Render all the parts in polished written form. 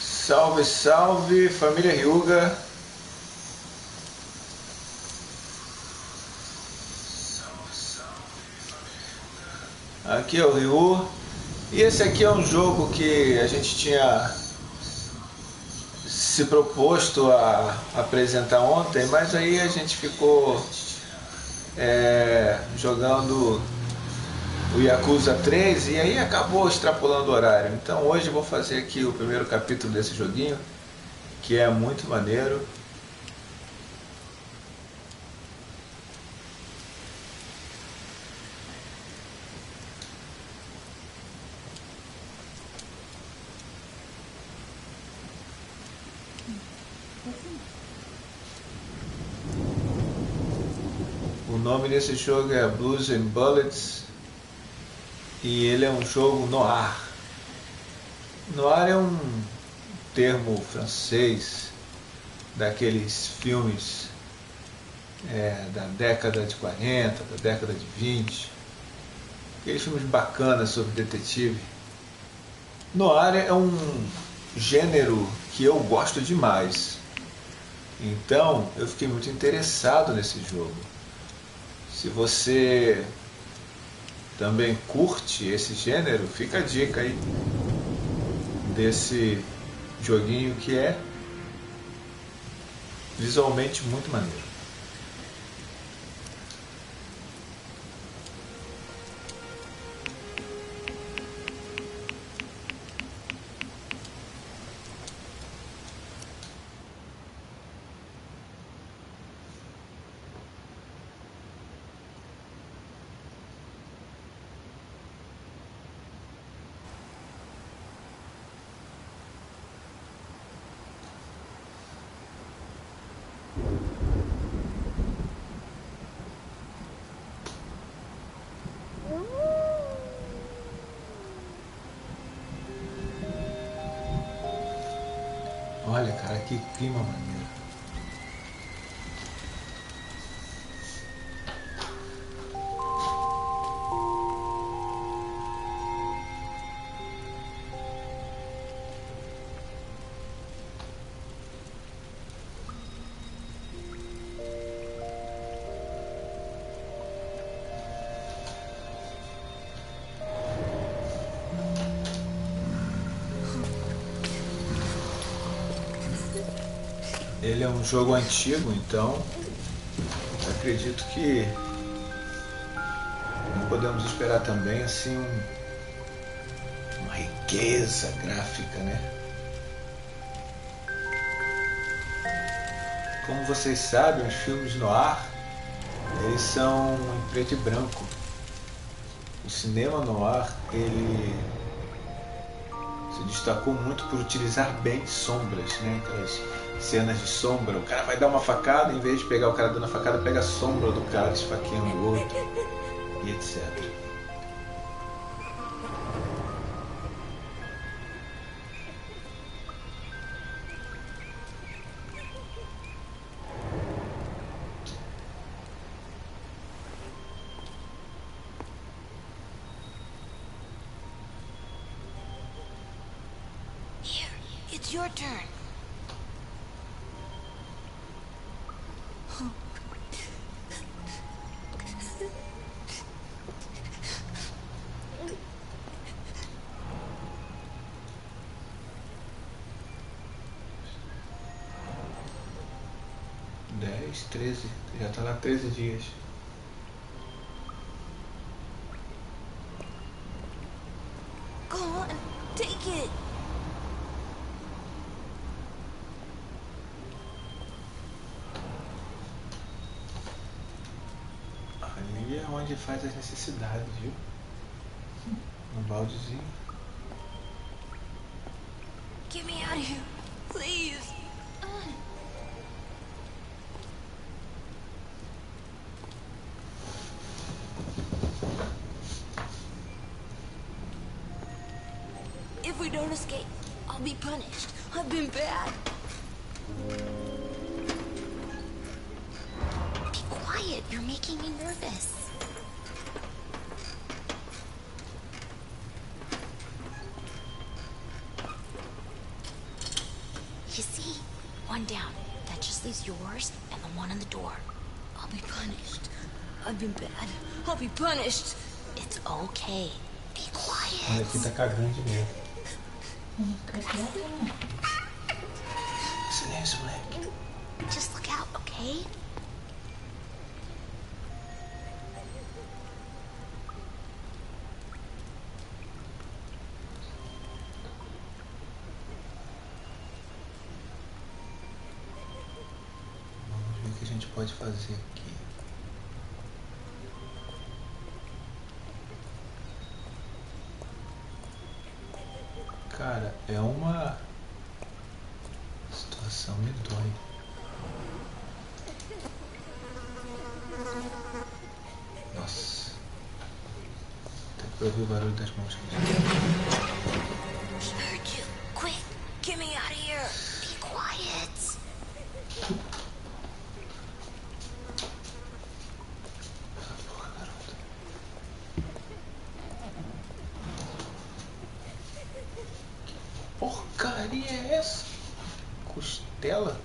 Salve, salve, família Hyuga. Aqui é o Ryu. E esse aqui é um jogo que a gente tinha se proposto a apresentar ontem, mas aí a gente ficou jogando o Yakuza 3 e aí acabou extrapolando o horário. Então hoje eu vou fazer aqui o primeiro capítulo desse joguinho, que é muito maneiro. O nome desse jogo é Blues and Bullets e ele é um jogo NOIR. NOIR é um termo francês daqueles filmes da década de 40, da década de 20, aqueles filmes bacanas sobre detetive. NOIR é um gênero que eu gosto demais, então eu fiquei muito interessado nesse jogo. Se você também curte esse gênero, fica a dica aí desse joguinho que é visualmente muito maneiro. Olha, cara, que clima maneiro. Ele é um jogo antigo, então acredito que não podemos esperar também assim uma riqueza gráfica, né? Como vocês sabem, os filmes noir, eles são em preto e branco. O cinema noir, ele se destacou muito por utilizar bem sombras, né? Aquelas cenas de sombra. O cara vai dar uma facada, em vez de pegar o cara dando a facada, pega a sombra do cara esfaqueando o outro, e etc. Here, it's your turn. Dez, 13, já tá lá 13 dias. Go on, take it. Ali é onde faz as necessidades, viu? Um baldezinho. Get me out of here, please. If we don't escape, I'll be punished. I've been bad. Be quiet, you're making me nervous. one down. That just leaves yours and the one on the door. I'll be punished. I've been bad. I'll be punished. It's okay. Be quiet. Olha aqui, tá cagando de medo. Silêncio, moleque. Just look out, okay? Vamos ver o que a gente pode fazer aqui. Cara, é uma situação medonha. Nossa. Até pra ouvir o barulho das moscas. Heard you. Quick, get me out of here. Be quiet. Porra, garota. Que porcaria é essa? Costela?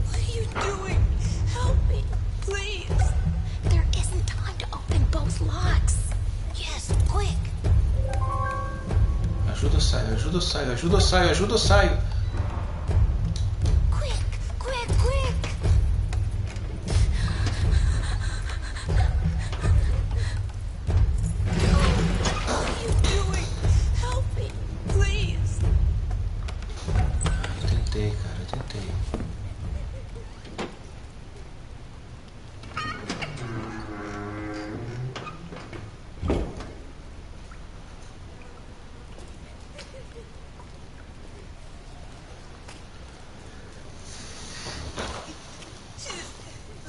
What are you doing? Help me, please. There isn't time to open both locks. Yes, quick. Ajuda ou saio, ajuda ou saio, ajuda ou saio, ajuda ou saio. Quick, quick, quick. What are you doing? Help me, please. Eu tentei, cara, eu tentei.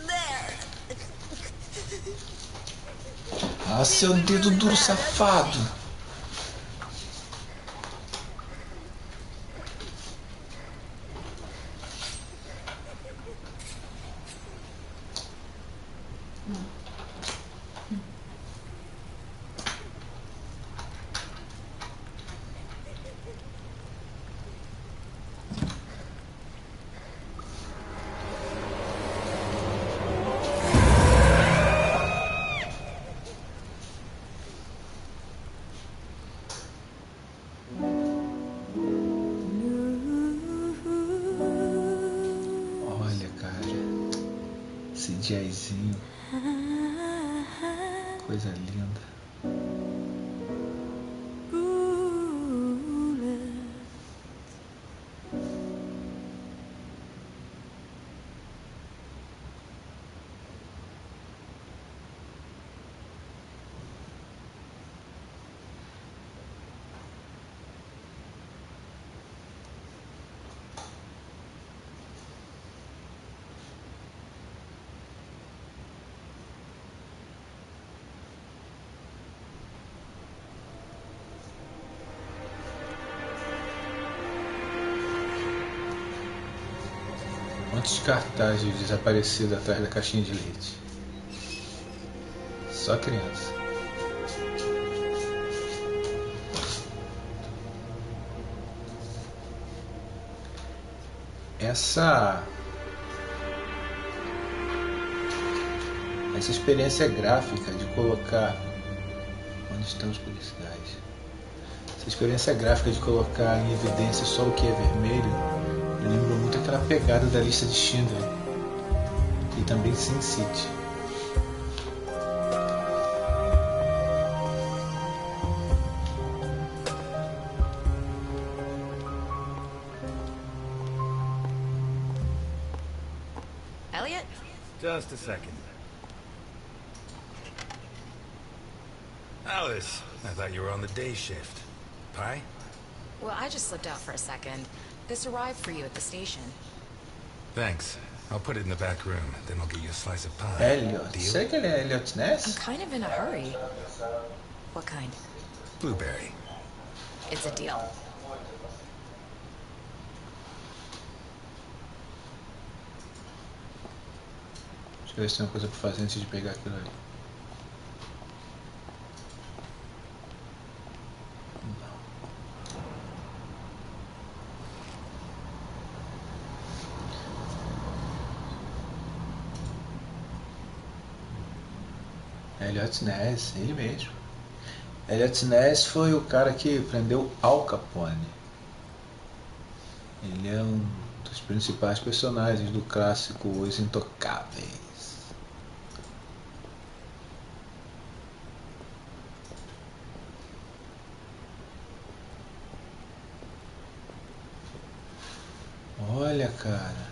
There. Ah, seu dedo duro safado. Olha, cara, esse jazzinho, coisa linda. Quantos cartazes desaparecidos atrás da caixinha de leite? Só criança. Essa experiência gráfica de colocar... Onde estão os policiais? Essa experiência gráfica de colocar em evidência só o que é vermelho me lembrou muito aquela pegada da lista de Schindler e também Sin City. Elliot? Just a second. Alice, I thought you were on the day shift. Pie? Well, I just slipped out for a second. This arrived for you at the station. Thanks. I'll put it in the back room, then I'll get you a slice of pie. Elliot. Deal? Será que ele é Elliot I'm Ness? kind of in a hurry. What kind? Blueberry. It's a deal. Deixa eu ver se tem uma coisa pra fazer antes de pegar aquilo ali. Não. NOS, ele mesmo. NOS foi o cara que prendeu Al Capone. Ele é um dos principais personagens do clássico Os Intocáveis. Olha, cara,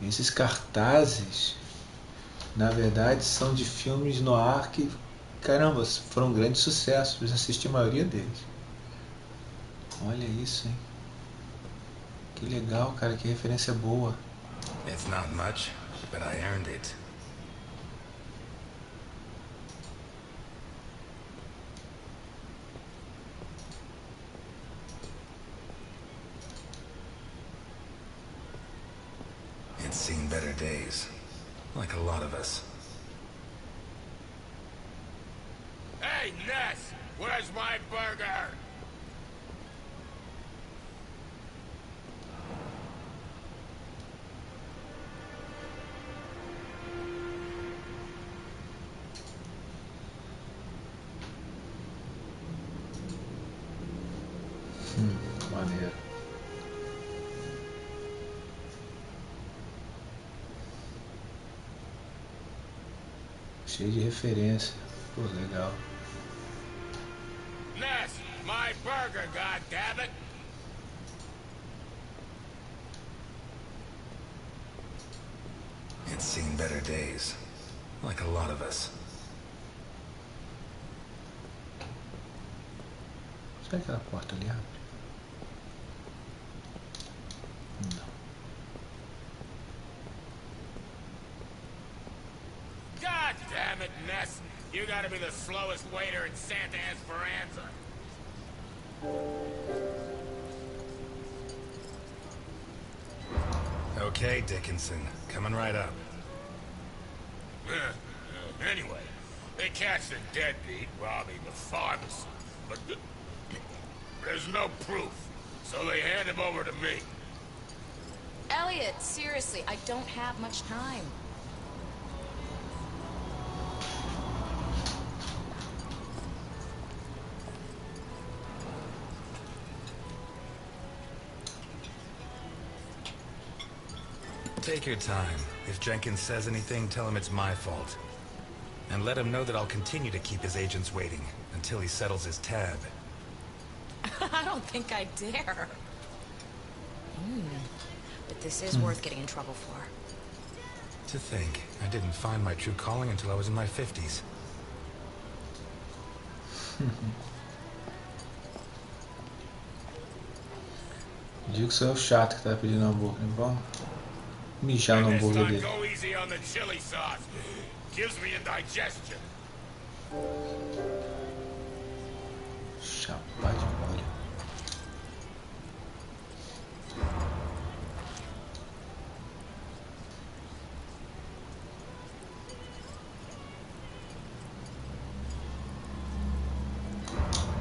esses cartazes na verdade são de filmes noir que, caramba, foram grandes sucessos. Eu assisti a maioria deles. Olha isso, hein? Que legal, cara, que referência boa. It's not much, but I earned it. It's seen better days, like a lot of us. Hey, Ness! Where's my burger? Maneiro. Cheio de referência. Pô, legal. Ness! My burger, goddammit! It's seen better days, like a lot of us. Será que aquela porta ali abre? Não. God damn it, Ness! You gotta be the slowest waiter in Santa Esperanza. Okay, Dickinson, coming right up. Anyway, they catch the deadbeat robbing the pharmacy, but there's no proof, so they hand him over to me. Elliot, seriously, I don't have much time. Take your time. If Jenkins says anything, tell him it's my fault. And let him know that I'll continue to keep his agents waiting until he settles his tab. I don't think I dare. But this is worth getting in trouble for. To think, I didn't find my true calling until I was in my 50s. Digo que sou o chato que tá pedindo hambúrguer, vamos mijar no And this hambúrguer time, dele. go easy on the chili sauce. Gives me indigestion. Chapar de molho.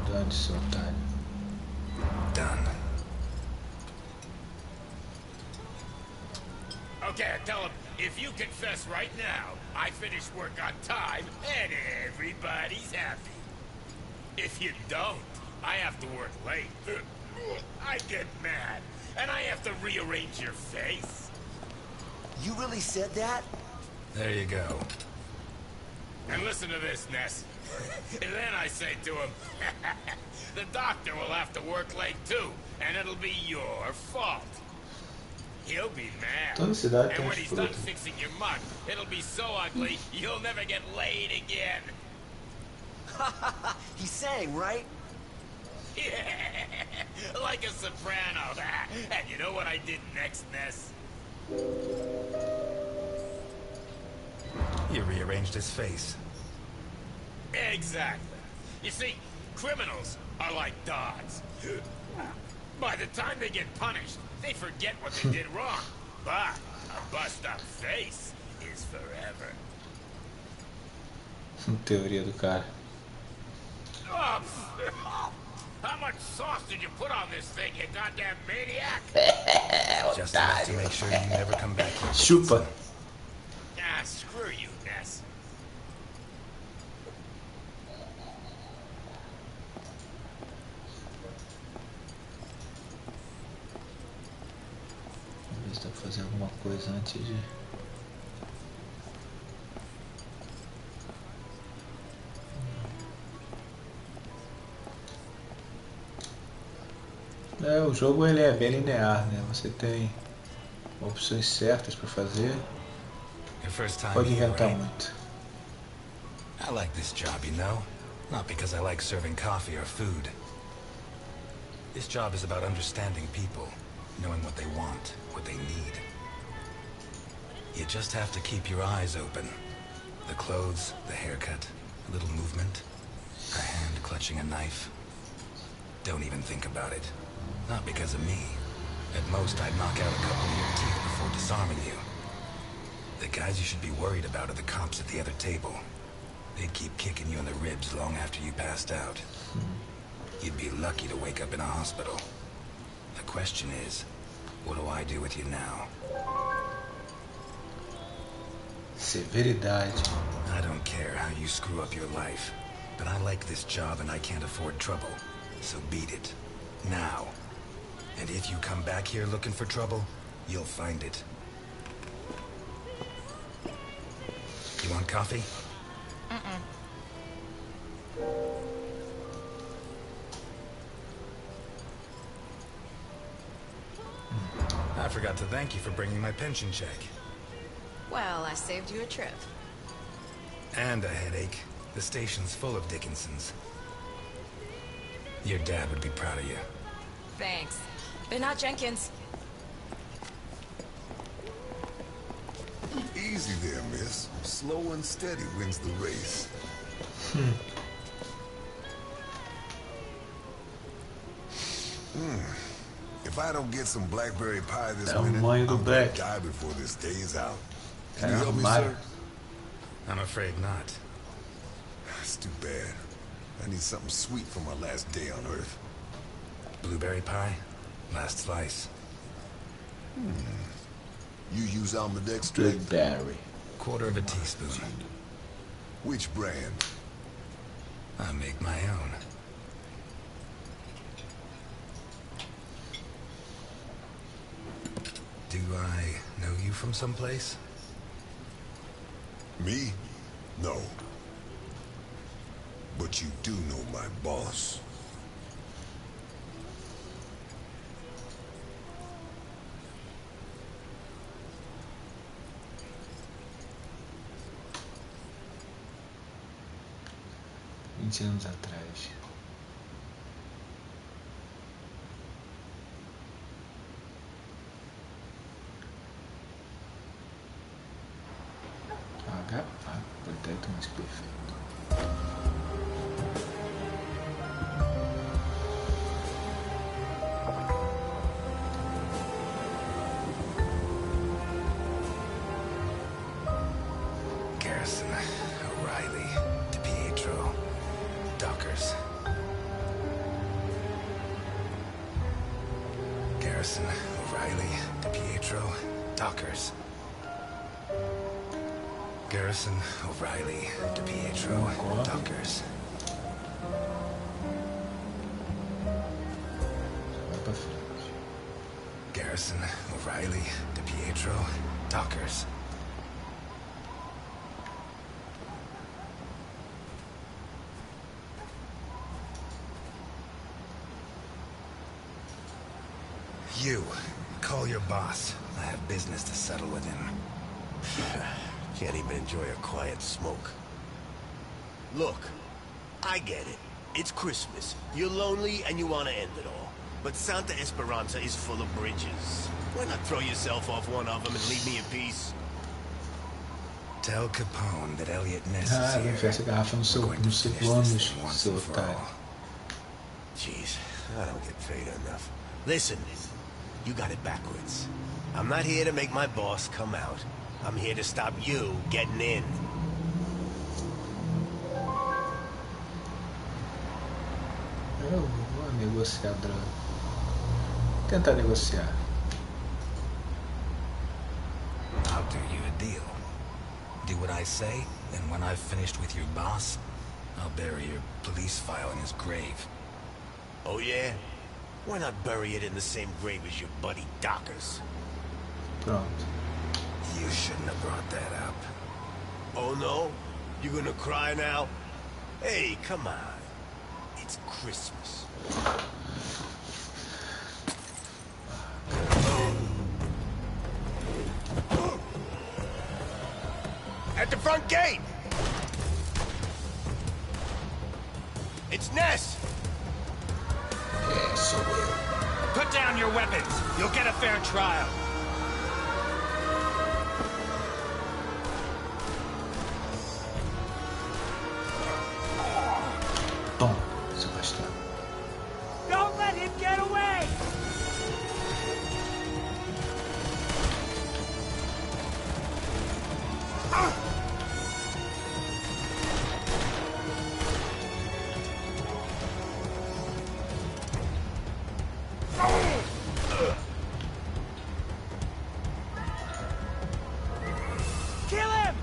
Dane-se, otário. Done. Okay, tell him, if you confess right now, I finish work on time, and everybody's happy. If you don't, I have to work late. I get mad, and I have to rearrange your face. You really said that? There you go. And listen to this, Ness. And then I say to him, the doctor will have to work late too, and it'll be your fault. He'll be mad. Toda cidade tem And uns when he's done frutos. fixing your mug, it'll be so ugly, you'll never get laid again. He sang, right? Yeah, like a soprano. And you know what I did next, Ness? You rearranged his face. Exactly. You see, criminals are like dogs. By the time they get punished, they forget what they did wrong. But a bust-up face is forever. Teoria do cara. Oh, how much sauce did you put on this thing, you goddamn maniac? Just enough to make sure you never come back here. Chupa. Ah, screw you, Ness. antes de... o jogo ele é bem linear, né? Você tem opções certas para fazer. Pode inventar muito. I like this job, you know? Not because I like serving coffee or food. This job is about understanding people, knowing what they want, what they need. You just have to keep your eyes open. The clothes, the haircut, a little movement, a hand clutching a knife. Don't even think about it. Not because of me. At most, I'd knock out a couple of your teeth before disarming you. The guys you should be worried about are the cops at the other table. They'd keep kicking you in the ribs long after you passed out. You'd be lucky to wake up in a hospital. The question is, what do I do with you now? Severidade. I don't care how you screw up your life, but I like this job and I can't afford trouble. So beat it. Now. And if you come back here looking for trouble, you'll find it. You want coffee? I forgot to thank you for bringing my pension check. Well, I saved you a trip. And a headache. The station's full of Dickinsons. Your dad would be proud of you. Thanks. But not Jenkins. Easy there, miss. Slow and steady wins the race. If I don't get some blackberry pie this minute, I'm gonna die before this day is out. Can you help me, sir? I'm afraid not. It's too bad. I need something sweet for my last day on Earth. Blueberry pie? Last slice. You use ambidextrous? Blueberry. Quarter of a teaspoon. Which brand? I make my own. Do I know you from someplace? Me? No. But you do know my boss. Anos atrás. Proteto mais perfeito. Garrison, O'Reilly, DiPietro, Dockers. Garrison, O'Reilly, DiPietro, Dockers. Garrison, O'Reilly, DiPietro, Dockers. Garrison, O'Reilly, DiPietro, Dockers. You, call your boss. I have business to settle with him. Can't even enjoy a quiet smoke. Look, I get it. It's Christmas. You're lonely and you want to end it all. But Santa Esperanza is full of bridges. Why not throw yourself off one of them and leave me in peace? Tell Capone that Elliot Ness is here. Enfia essa garrafa no seu ânus, seu otário. Jeez, I don't get paid enough. Listen, you got it backwards. I'm not here to make my boss come out. I'm here to stop you getting in. Eu vou negociar droga. Tentar negociar. I'll do you a deal. Do what I say, and when I've finished with your boss, I'll bury your police file in his grave. Oh yeah? Why not bury it in the same grave as your buddy Dockers? Pronto. You shouldn't have brought that up. Oh no? You gonna cry now? Hey, come on. It's Christmas. At the front gate! It's Ness! Yeah, so well. Put down your weapons. You'll get a fair trial. Bom, Sebastião. Don't let him get away! Kill him!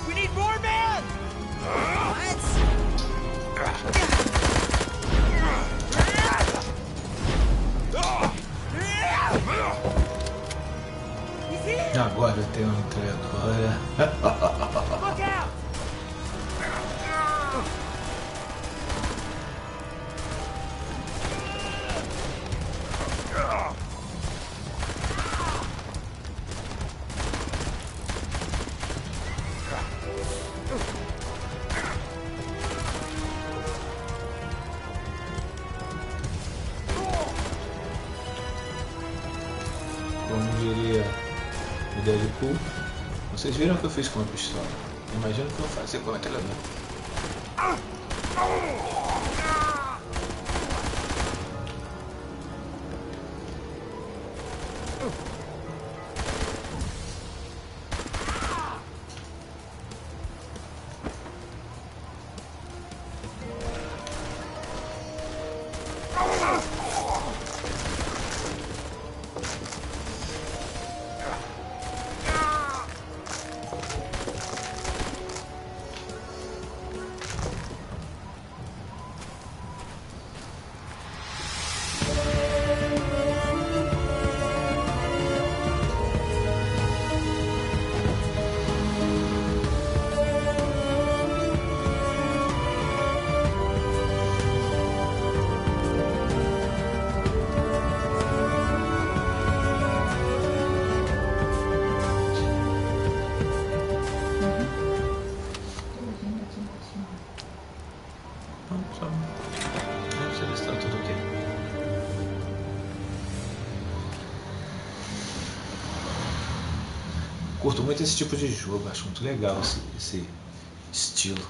We need more men! Agora eu tenho uma metralhadora. Look out! Como diria o Deadpool, vocês viram o que eu fiz com a pistola? Imagina o que eu vou fazer com a metralhadora. Vamos ver se está tudo ok. Curto muito esse tipo de jogo, acho muito legal esse estilo.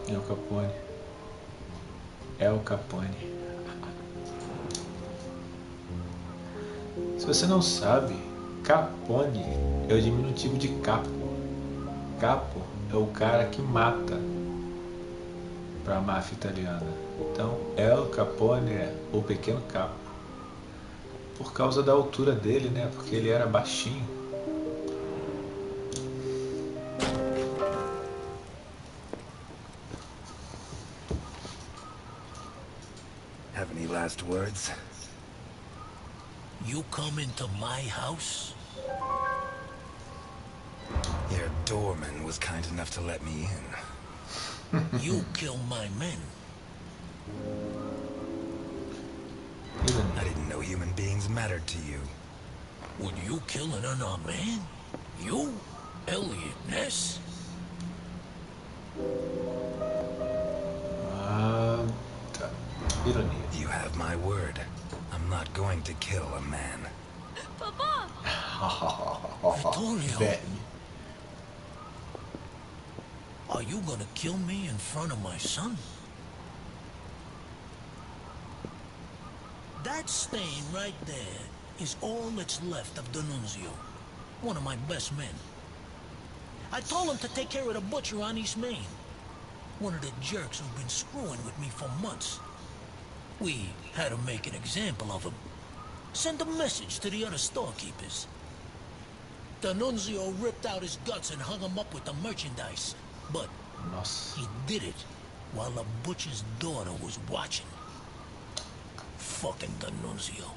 É o Capone. É o Capone. Se você não sabe, Capone é o diminutivo de capo. Capo é o cara que mata para a máfia italiana. Então, El Capone é o pequeno capo. Por causa da altura dele, né? Porque ele era baixinho. Have any last words? You come into my house? Your doorman was kind enough to let me in. You kill my men. I didn't know human beings mattered to you. Would you kill an unarmed man? You, Elliot Ness? Tá. Ironia. You have my word. not going to kill a man. Papa! Vittorio, are you gonna kill me in front of my son? That stain right there is all that's left of D'Annunzio, one of my best men. I told him to take care of the butcher on East Main, one of the jerks who've been screwing with me for months. We had to make an example of him. Send a message to the other storekeepers. D'Annunzio ripped out his guts and hung him up with the merchandise, but he did it while the butcher's daughter was watching. Fucking D'Annunzio.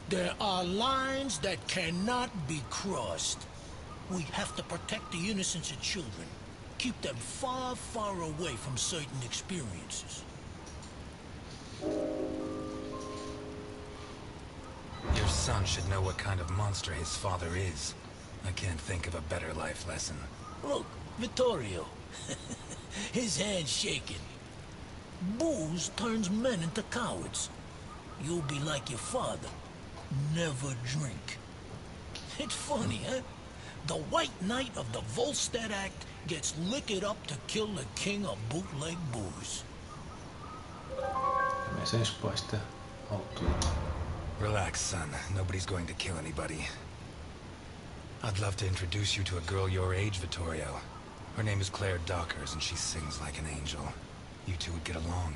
There are lines that cannot be crossed. We have to protect the innocence of children. Keep them far, far away from certain experiences. Your son should know what kind of monster his father is. I can't think of a better life lesson. Look, Vittorio. His hand's shaking. Booze turns men into cowards. You'll be like your father. Never drink. It's funny, huh? The White Knight of the Volstead Act gets liquored up to kill the king of bootleg booze. Essa é a resposta à altura. Relax, son. Nobody's going to kill anybody. I'd love to introduce you to a girl your age, Vittorio. Her name is Claire Dockers, and she sings like an angel. You two would get along.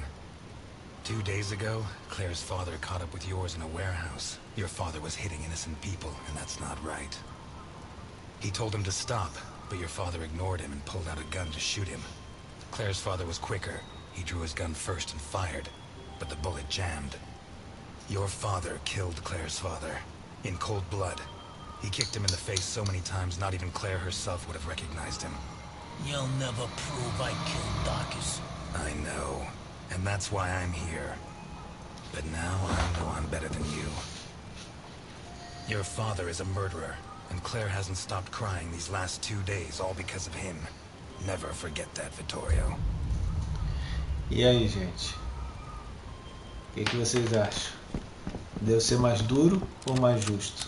2 days ago, Claire's father caught up with yours in a warehouse. Your father was hitting innocent people, and that's not right. He told him to stop, but your father ignored him and pulled out a gun to shoot him. Claire's father was quicker. He drew his gun first and fired, but the bullet jammed. Your father killed Claire's father, in cold blood. He kicked him in the face so many times, not even Claire herself would have recognized him. You'll never prove I killed Dockers. I know, and that's why I'm here. But now I know I'm better than you. Your father is a murderer, and Claire hasn't stopped crying these last 2 days, all because of him. Never forget that, Vittorio. E aí, gente? O que vocês acham? Deve ser mais duro ou mais justo?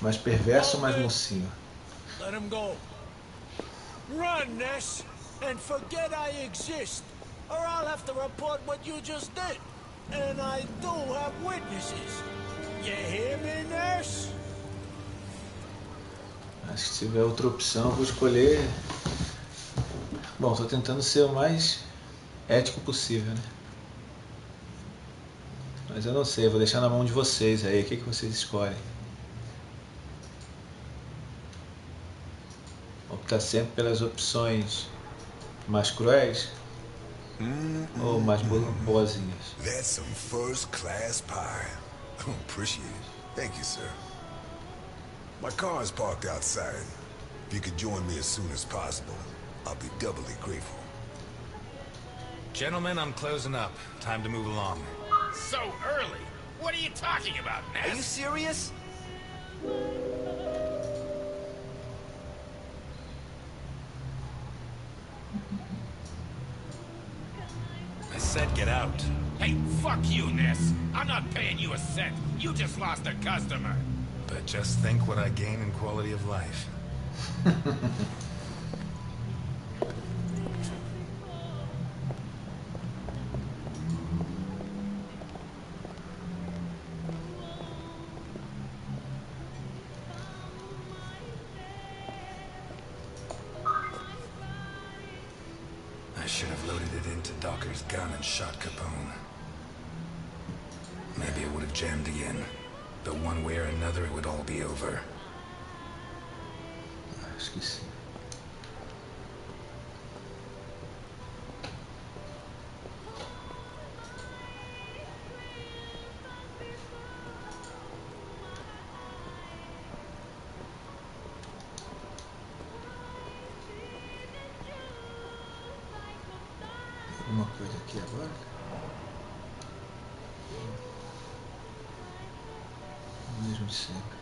Mais perverso ou mais mocinho? Let him go. Run, Ness, and forget I exist, or I'll have to report what you just did. And I do have witnesses. You hear me, Ness? Acho que se tiver outra opção, vou escolher. Bom, estou tentando ser o mais ético possível, né? Mas eu não sei, vou deixar na mão de vocês aí. O que vocês escolhem? Optar sempre pelas opções mais cruéis ou mais boazinhas? That's some first class pie. Appreciate it. Thank you, sir. My car is parked outside. If you could join me as soon as possible, I'll be doubly grateful. Gentlemen, I'm closing up. Time to move along. So early? What are you talking about, Ness? Are you serious? I said get out. Hey, fuck you, Ness. I'm not paying you a cent. You just lost a customer. But just think what I gain in quality of life. I should have loaded it into Docker's gun and shot Capone. Maybe it would have jammed again. But one way or another, it would all be over. Acho que sim. Alguma coisa aqui agora? Mesmo de sempre.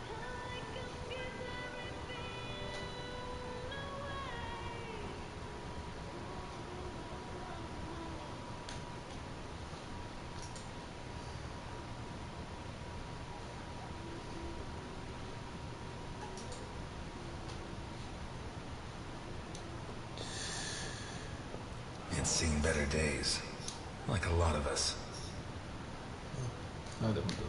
seen better days. Like a lot of us. Nada mudou.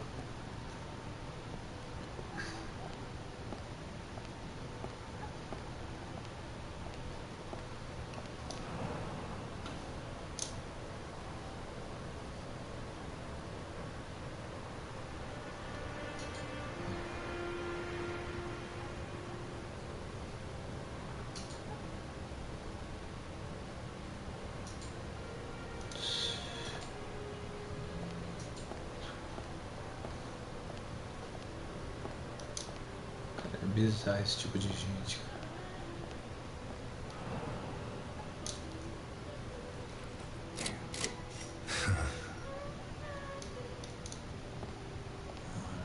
Bizarro esse tipo de gente.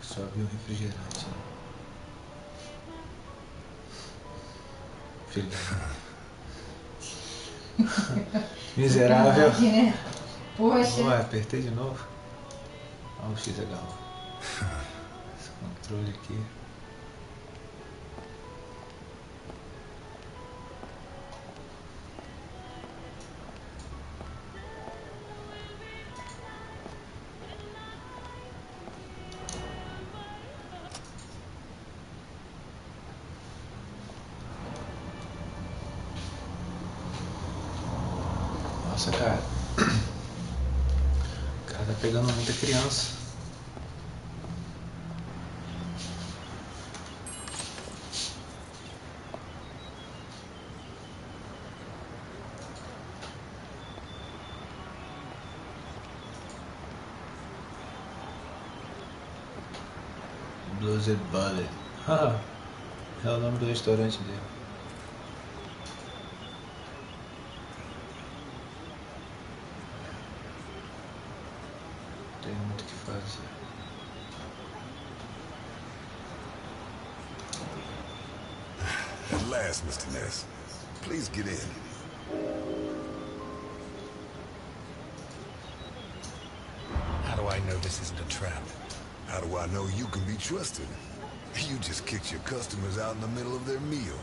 Só vi um refrigerante. Filho. Miserável. Poxa. Ué, apertei de novo. Olha o XH. Esse controle aqui. Nossa, cara. O cara tá pegando muita criança. Blues and Bullet. É o nome do restaurante dele. Tem muito o que fazer. At last, Mr. Ness. Please get in. How do I know this isn't a trap? How do I know you can be trusted? You just kicked your customers out in the middle of their meal.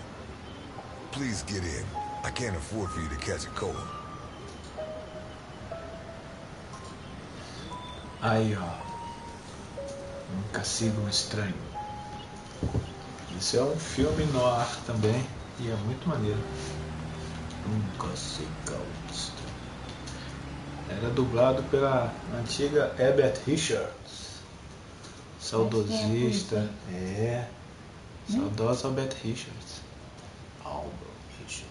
Please get in. I can't afford for you to catch a cold. Aí, ó. Um castigo estranho. Isso é um filme noir também. E é muito maneiro. Um castigo estranho. Era dublado pela antiga Herbert Richards. Saudosista. É. Saudosa Albert Richards. Albert Richards.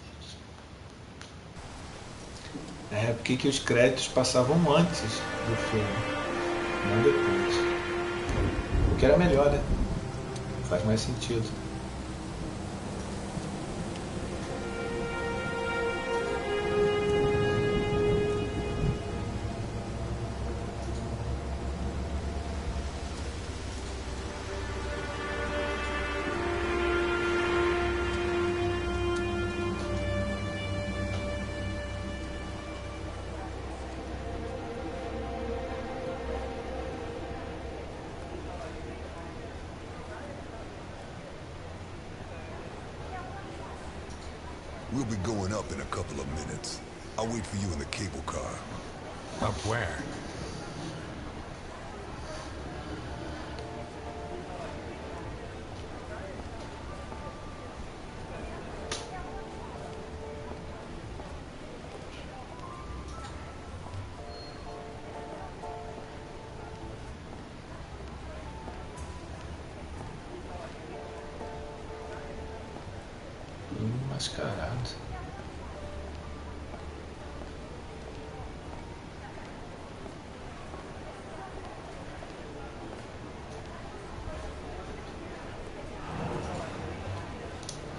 É porque os créditos passavam antes do filme. Não depois. O que era melhor, né? Faz mais sentido. We'll be going up in a couple of minutes. I'll wait for you in the cable car. Up where? Mascarado.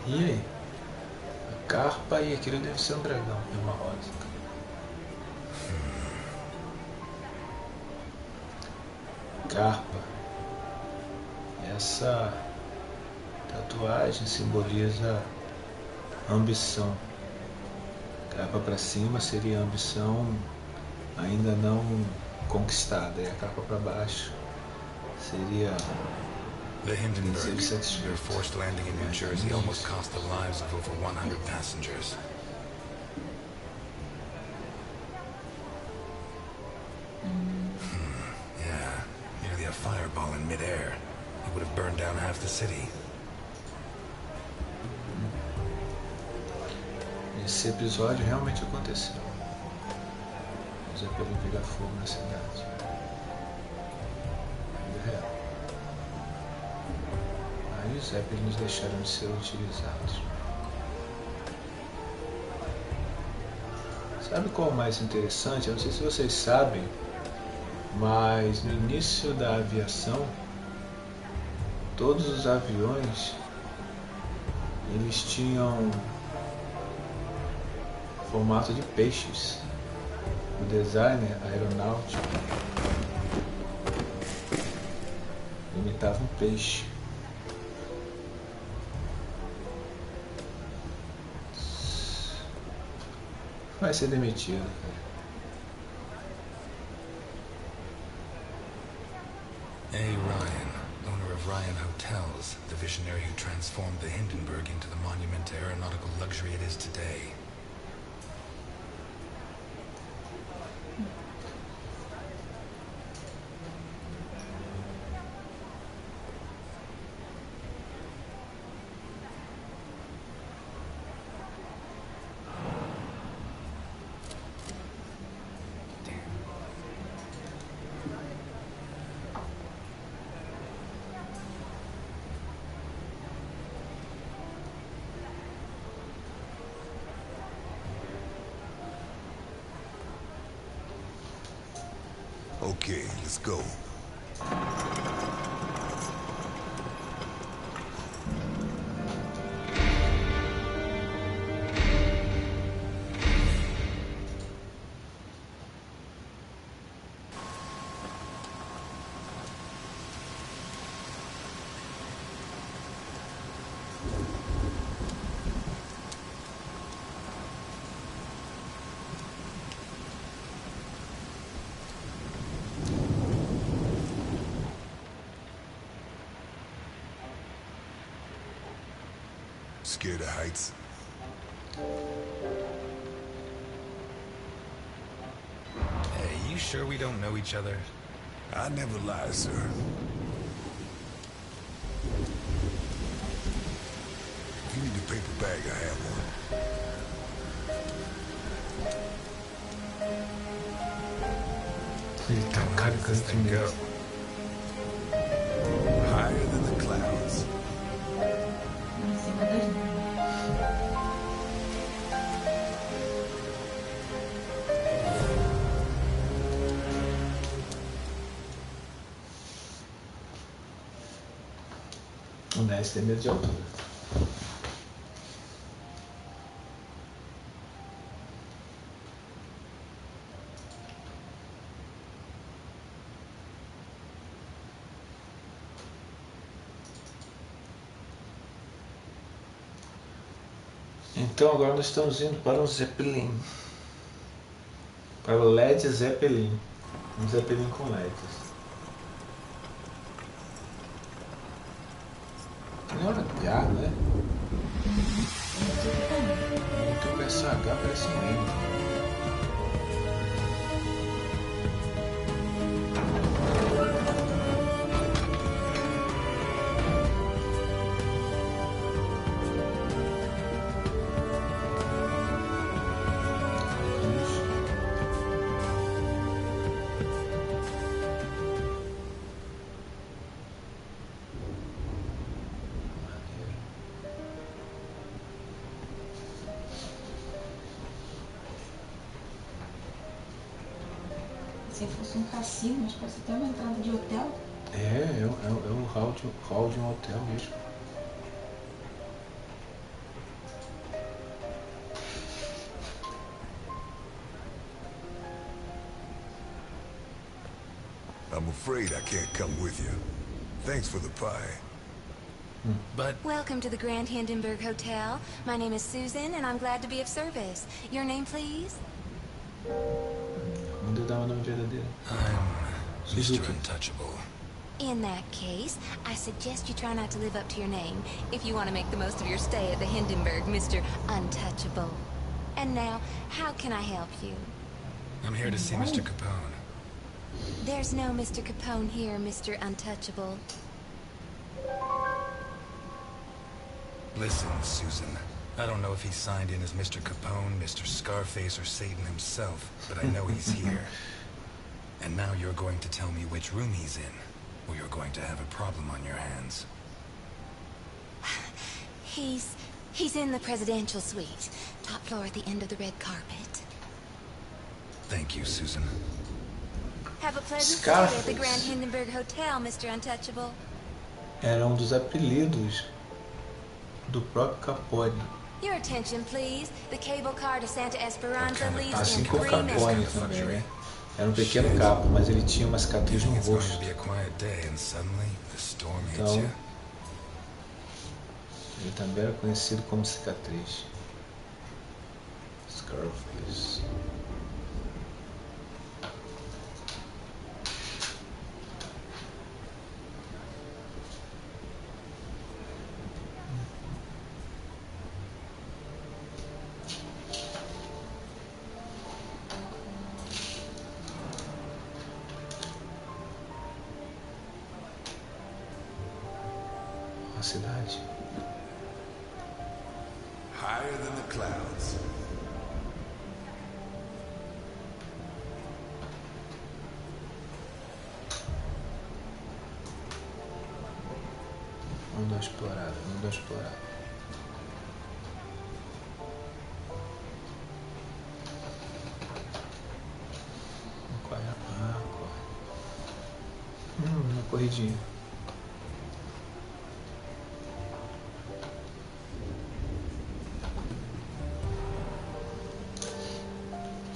E aí? A carpa e aquilo deve ser um dragão, é uma rosa. Carpa. Essa tatuagem simboliza ambição. Capa para cima seria a ambição ainda não conquistada, e a capa para baixo seria The Hindenburg, satisfeito. their forced landing in New Jersey almost cost the lives of over 100 passengers. burned down half the city. Esse episódio realmente aconteceu. O Zeppelin pegar fogo na cidade. Vida real. Aí os Zeppelins deixaram de ser utilizados. Sabe qual é o mais interessante? Eu não sei se vocês sabem, mas no início da aviação, todos os aviões eles tinham formato de peixes. O designer aeronáutico imitava um peixe. Vai ser demitido. A. Ryan, owner of Ryan Hotels, the visionary who transformed the Hindenburg into the monument to aeronautical luxury it is today. Okay, let's go. Scared of heights? Hey, you sure we don't know each other? I never lie, sir. If you need a paper bag, I have one. Ele tá cagando mesmo. Higher than the clouds. Em cima das nuvens. O NES tem medo de altura. Então agora nós estamos indo para um Zeppelin. Para o Led Zeppelin. Um Zeppelin com LEDs. Não é piada, né? Então o SH parece um M. Se fosse um cassino, mas parece até uma entrada de hotel. É o hall de um hotel mesmo. I'm afraid I can't come with you. Thanks for the pie. But Welcome to the Grand Hindenburg Hotel. My name is Susan, and I'm glad to be of service. Your name, please? Manda dar o nome verdadeiro. I'm Mr. Untouchable. In that case, I suggest you try not to live up to your name if you want to make the most of your stay at the Hindenburg, Mr. Untouchable. And now, how can I help you? I'm here to see Mr. Capone. There's no Mr. Capone here, Mr. Untouchable. Listen, Susan. I don't know if he's signed in as Mr. Capone, Mr. Scarface, or Satan himself, but I know he's here. And now you're going to tell me which room he's in, or you're going to have a problem on your hands. He's in the presidential suite. Top floor at the end of the red carpet. Thank you, Susan. Have a pleasant stay at the Grand Hindenburg Hotel, Mr. Untouchable. Era dos apelidos do próprio Capone. Your attention, please. The cable car to Santa Esperanza leaves Assim in como o 3 Capone minutes. também, né? Era um pequeno capo, mas ele tinha uma cicatriz no rosto. Então, ele também era conhecido como cicatriz. Scarface. A cidade. Higher than the clouds. Vamos dar uma explorada, vamos dar uma explorada. Corre, corre. Uma corridinha.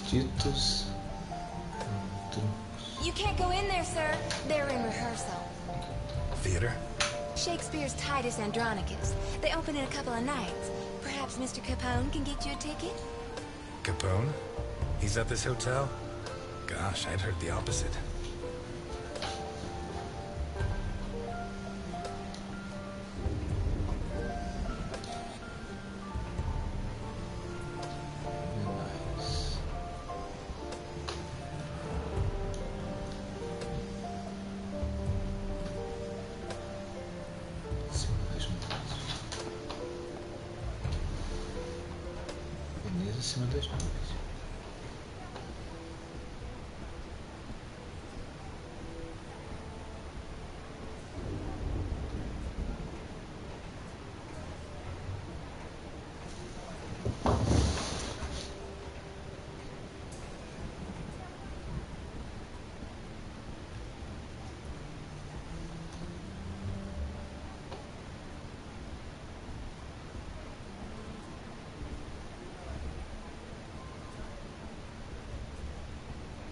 Ditos. You can't go in there, sir. They're in rehearsal. Theater? Shakespeare's Titus Andronicus. They open in a couple of nights. Perhaps Mr. Capone can get you a ticket? Capone? He's at this hotel? Gosh, I'd heard the opposite. Acima das nuvens.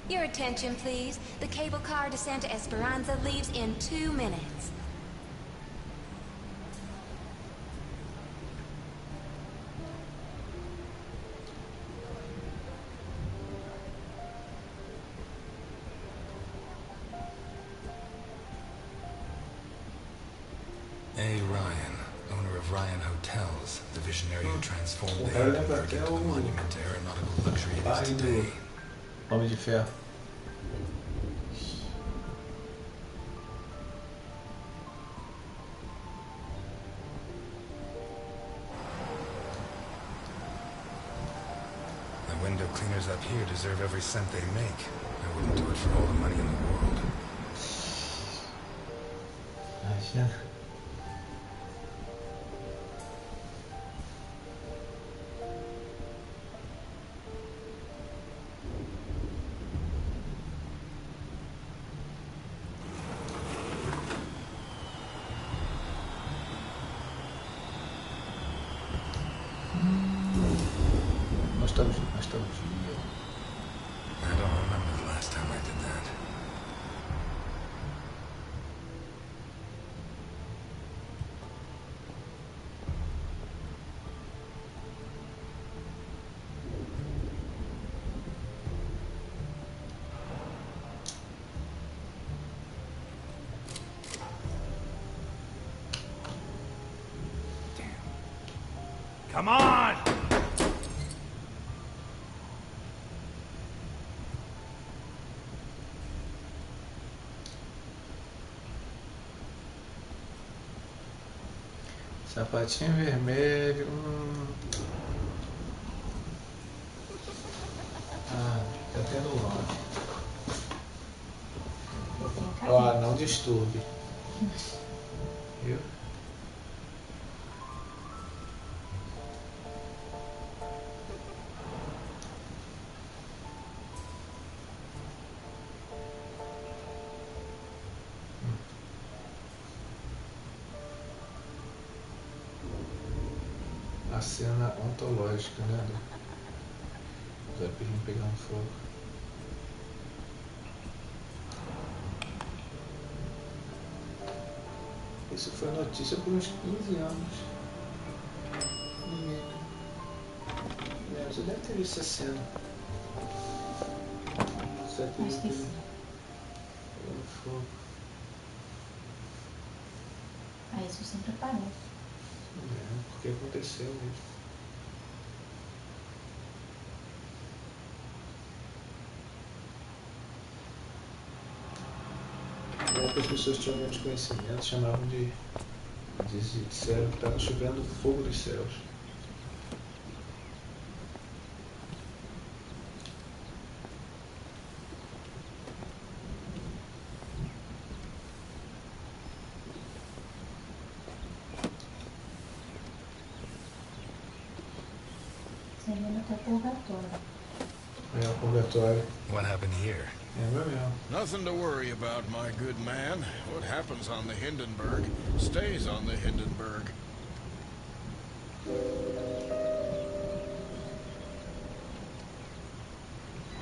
Your attention, please. The cable car to Santa Esperanza leaves in 2 minutes. A. Ryan, owner of Ryan Hotels, the visionary who transformed the Hindenburg into the monument to aeronautical luxury it is today. Homem de Ferro. The window cleaners up here deserve every cent they make. I wouldn't do it for all the money in the world. Acha? Nostalgia. I don't remember the last time I did that. Come on! Sapatinho vermelho. Ah, tá tendo nome. Ó, não disturbe. Viu? A cena ontológica, né? Os abelhos pegando fogo. Isso foi notícia por uns 15 anos. Você deve ter visto essa cena. Os abelhos pegando fogo. Ah, isso sempre aparece. Porque aconteceu mesmo. As pessoas tinham menos conhecimento, chamavam disseram que estava chovendo fogo dos céus. Você lembra até o purgatório. É o purgatório. What happened here? É mesmo. Nothing to worry about, my good man. What happens on the Hindenburg stays on the Hindenburg.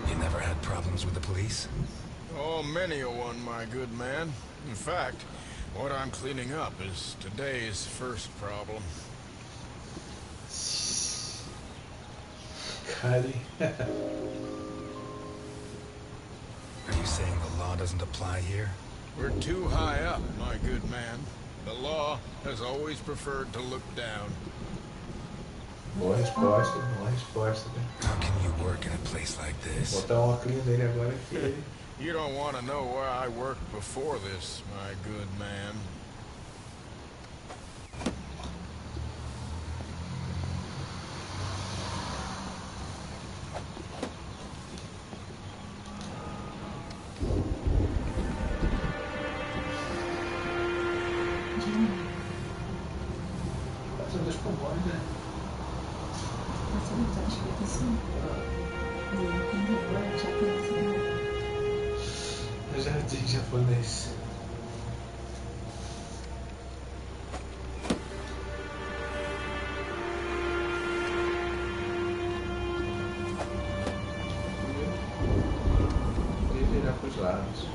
You never had problems with the police? Oh, many a one, my good man. In fact, what I'm cleaning up is today's first problem. Cuddy. Are you saying the law doesn't apply here? We're too high up, my good man. The law has always preferred to look down. Boa resposta, boa resposta. How can you work in a place like this? Vou botar óculos nele agora aqui. You don't want to know where I worked before this, my good man. São dois pulmões, né? Você não está escrito assim? Eu já digo japonês. E virar para os lados.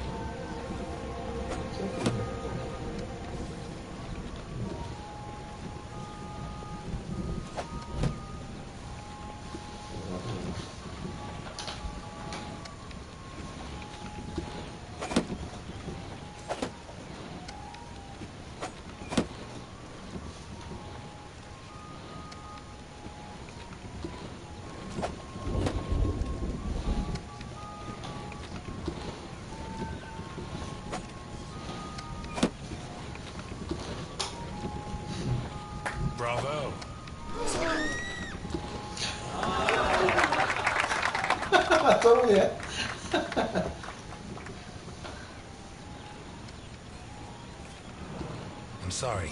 Bravo. Matou a mulher. I'm sorry.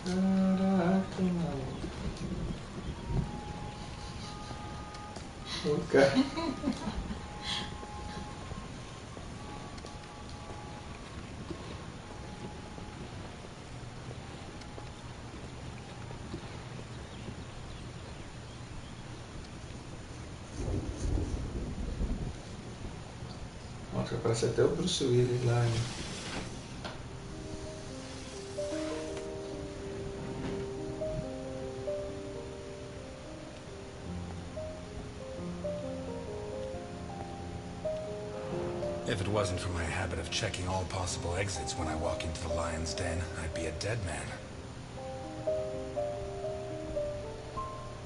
Caraca, mano. O cara. Nossa, parece até o Bruce Willis lá, hein? If it wasn't for my habit of checking all possible exits when I walk into the lion's den, I'd be a dead man.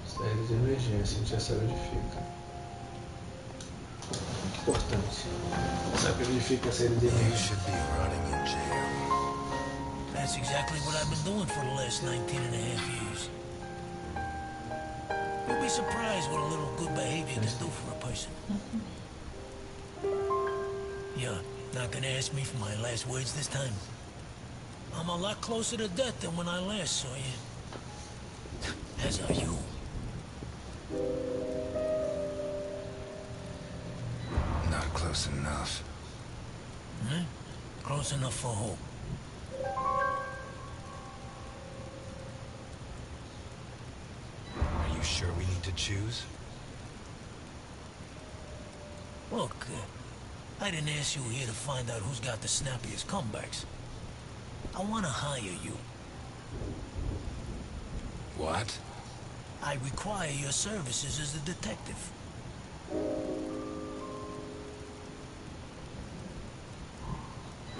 Saída saída de emergência, a gente já sabe onde fica. Muito importante. Sabe onde fica a saída de emergência. That's exactly what I've been doing for the last 19 and a half years. You'll be surprised what a little good behavior can do for a person. You're not gonna ask me for my last words this time? I'm a lot closer to death than when I last saw you. As are you. Not close enough. Hmm? Close enough for who? Are you sure we need to choose? Look, I didn't ask you here to find out who's got the snappiest comebacks. I want to hire you. What? I require your services as a detective.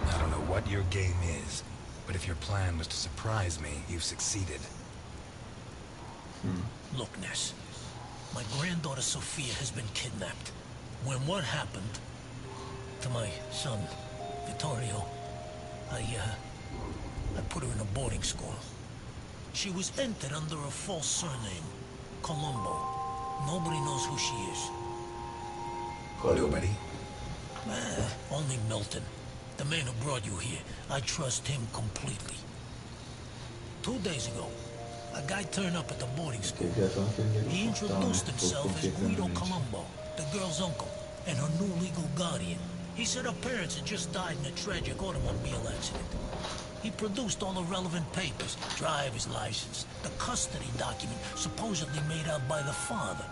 I don't know what your game is, but if your plan was to surprise me, you've succeeded. Look, Ness. My granddaughter Sophia has been kidnapped. When what happened to my son, Vittorio, I put her in a boarding school. She was entered under a false surname, Colombo. Nobody knows who she is. Nobody? Only Milton, the man who brought you here. I trust him completely. 2 days ago, a guy turned up at the boarding school. He introduced himself as Guido Colombo, the girl's uncle, and her new legal guardian. He said her parents had just died in a tragic automobile accident. He produced all the relevant papers, driver's license, the custody document supposedly made out by the father,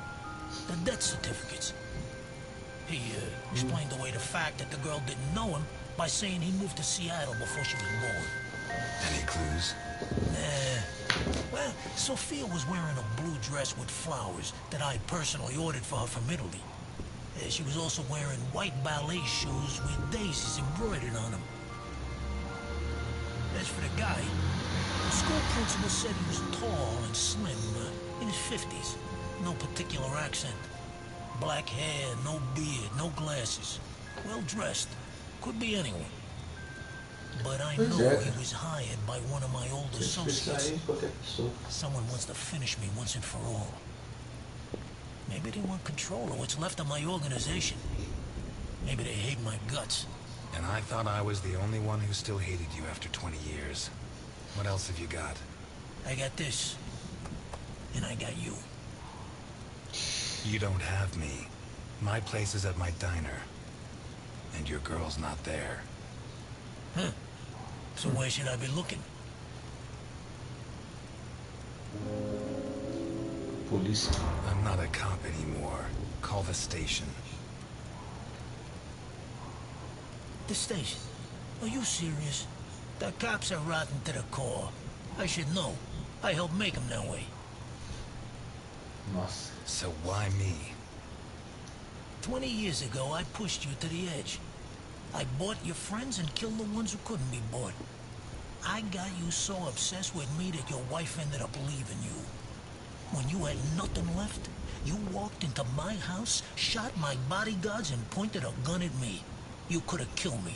the death certificates. He explained away the fact that the girl didn't know him by saying he moved to Seattle before she was born. Any clues? Well, Sophia was wearing a blue dress with flowers that I personally ordered for her from Italy. She was also wearing white ballet shoes with daisies embroidered on them. As for the guy, the school principal said he was tall and slim, in his 50s. No particular accent. Black hair, no beard, no glasses. Well dressed. Could be anyone. But I know he was hired by one of my old associates. Someone wants to finish me once and for all. Maybe they want control of what's left of my organization. Maybe they hate my guts. And I thought I was the only one who still hated you after 20 years. What else have you got? I got this. And I got you. You don't have me. My place is at my diner. And your girl's not there. Huh. So where should I be looking? Police. I'm not a cop anymore. Call the station. The station? Are you serious? The cops are rotten to the core. I should know. I helped make them that way. Nossa. So why me? 20 years ago, I pushed you to the edge. I bought your friends and killed the ones who couldn't be bought. I got you so obsessed with me that your wife ended up leaving you. When you had nothing left, you walked into my house, shot my bodyguards, and pointed a gun at me. You could have killed me.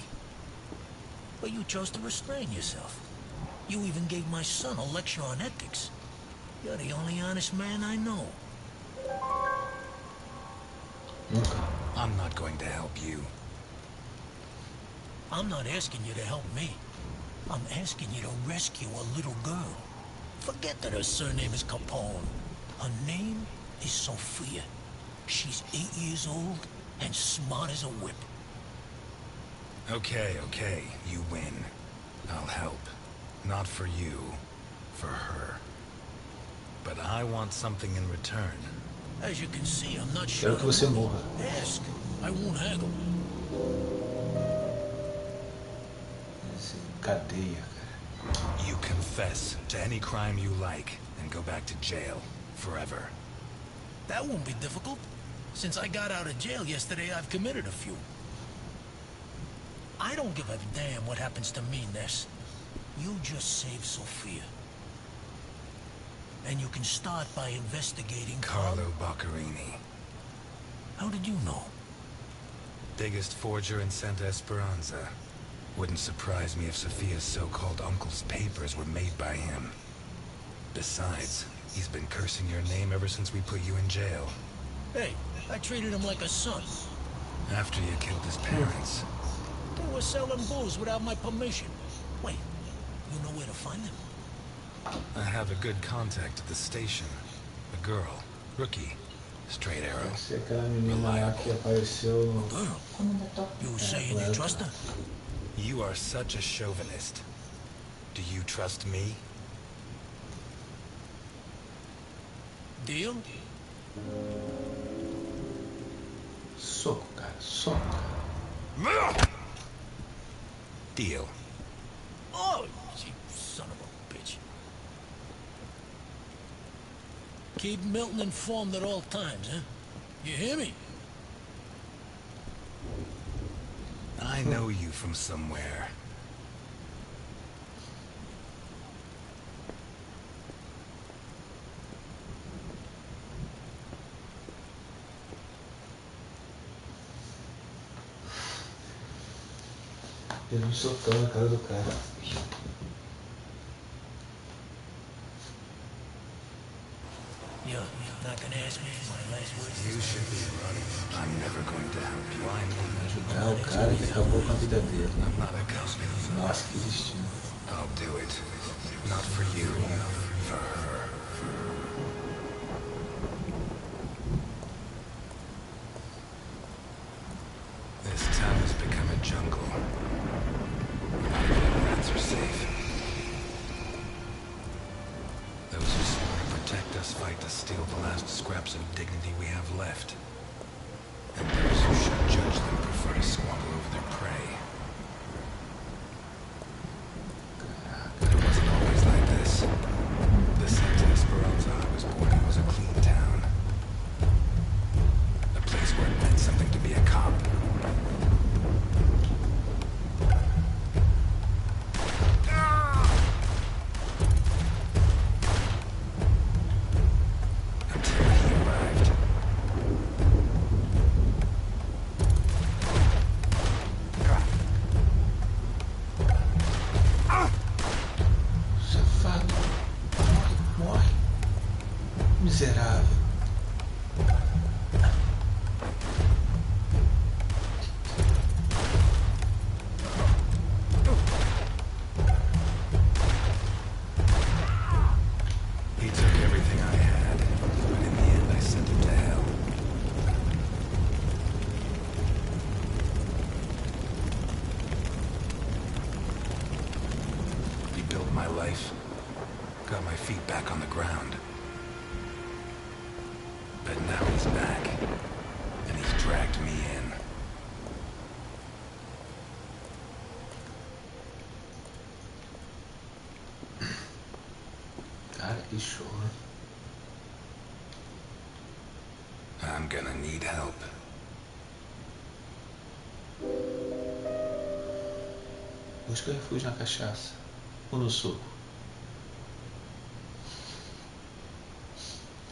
But you chose to restrain yourself. You even gave my son a lecture on ethics. You're the only honest man I know. I'm not going to help you. I'm not asking you to help me. I'm asking you to rescue a little girl. Forget that her surname is Capone. Her name is Sophia. She's 8 years old and smart as a whip. Okay, you win. I'll help. Not for you, for her. But I want something in return. As you can see, I'm not sure. Quero que você morra. Ask. I won't haggle. Cadeia, cara. You confess to any crime you like and go back to jail forever. That won't be difficult. Since I got out of jail yesterday, I've committed a few. I don't give a damn what happens to me, Ness. You just saved Sophia. And you can start by investigating Carlo Boccarini. How did you know? Biggest forger in Santa Esperanza. Wouldn't surprise me if Sophia's so-called uncle's papers were made by him. Besides, he's been cursing your name ever since we put you in jail. Hey, I treated him like a son. After you killed his parents. They were selling booze without my permission. Wait, you know where to find them? I have a good contact at the station. A girl. Rookie. Straight arrow. Essa é aquela menina lá que apareceu no... You saying you trust her? You are such a chauvinist. Do you trust me? Deal? Soco, cara. Soco. Deal. Oh, you son of a bitch. Keep Milton informed at all times, huh? You hear me? I know you from somewhere. Deu um socão na cara do cara. You're not gonna ask me for my last words? You should be running. I'm never going to help you. I'm Ajudar o cara que acabou com a vida dele. not a company. Nossa, que destino. I'll do it. Not for you. For her. This town has become a jungle. Not even rats are safe. Those who swore to protect us fight to steal the last scraps of dignity we have left. And those who should judge them prefer to squabble over their prey. But it wasn't always like this. The Santa Esperanza I was born in was a clean town. A place where it meant something to be a cop. Until he arrived. Safado. Morre. Miserável. He took everything I had, but in the end I sent him to hell. He built my life, got my feet back on the ground. But now he's back, and he's dragged me in. Cara, que show, né? I'm gonna need help. Busca refúgio na cachaça. Ou no suco.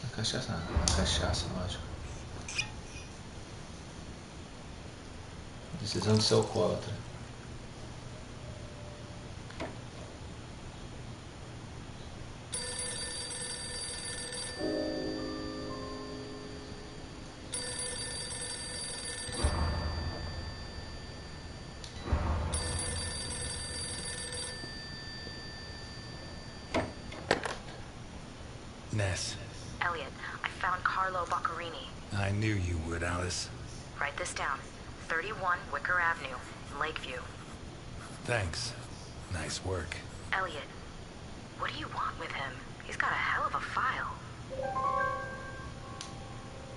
Na cachaça não. Na cachaça, lógico. Decisão de ser alcoólatra. Ness, Elliot, I found Carlo Boccarini. I knew you would, Alice. Write this down. 31 Wicker Avenue, in Lakeview. Thanks. Nice work. Elliot, what do you want with him? He's got a hell of a file.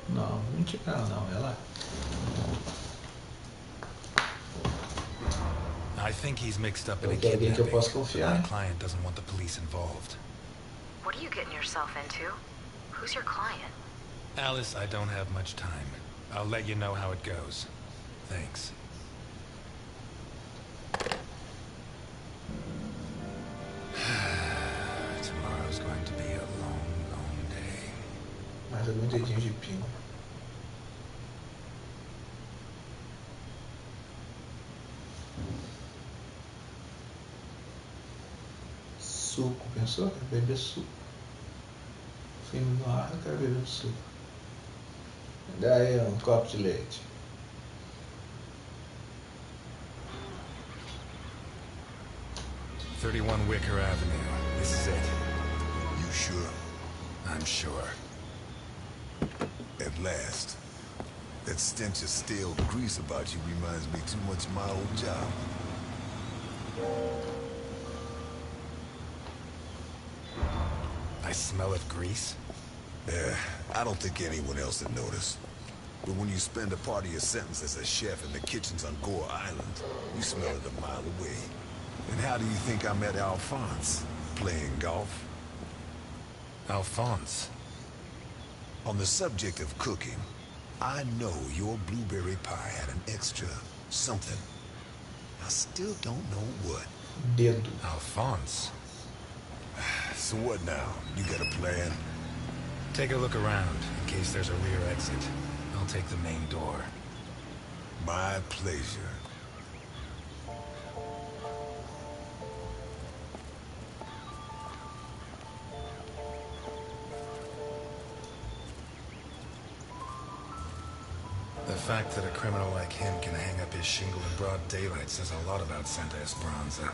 Não, não tinha cara não, ela. I think he's mixed up in a Eu quero alguém que eu kidnapping. possa confiar. My client doesn't want the police involved. What are you getting yourself into? Who's your client? Alice, I don't have much time. I'll let you know how it goes. Thanks. Tomorrow's going to be a long, Mais alguns dedinhos de pino. Suco, pensou? Quero beber suco. Filme no ar, eu quero beber suco. Dá aí um copo de leite. "31 Wicker Avenue. This is it." You sure? I'm sure. At last. That stench of stale grease about you reminds me too much of my old job. I smell of grease? Yeah, I don't think anyone else would notice. But when you spend a part of your sentence as a chef in the kitchens on Gore Island, you smell it a mile away. And how do you think I met Alphonse? Playing golf? Alphonse? On the subject of cooking, I know your blueberry pie had an extra something. I still don't know what. Dedo. Alphonse? So what now? You got a plan? Take a look around, in case there's a rear exit. I'll take the main door. My pleasure. The fact that a criminal like him can hang up his shingle in broad daylight says a lot about Santa Esperanza.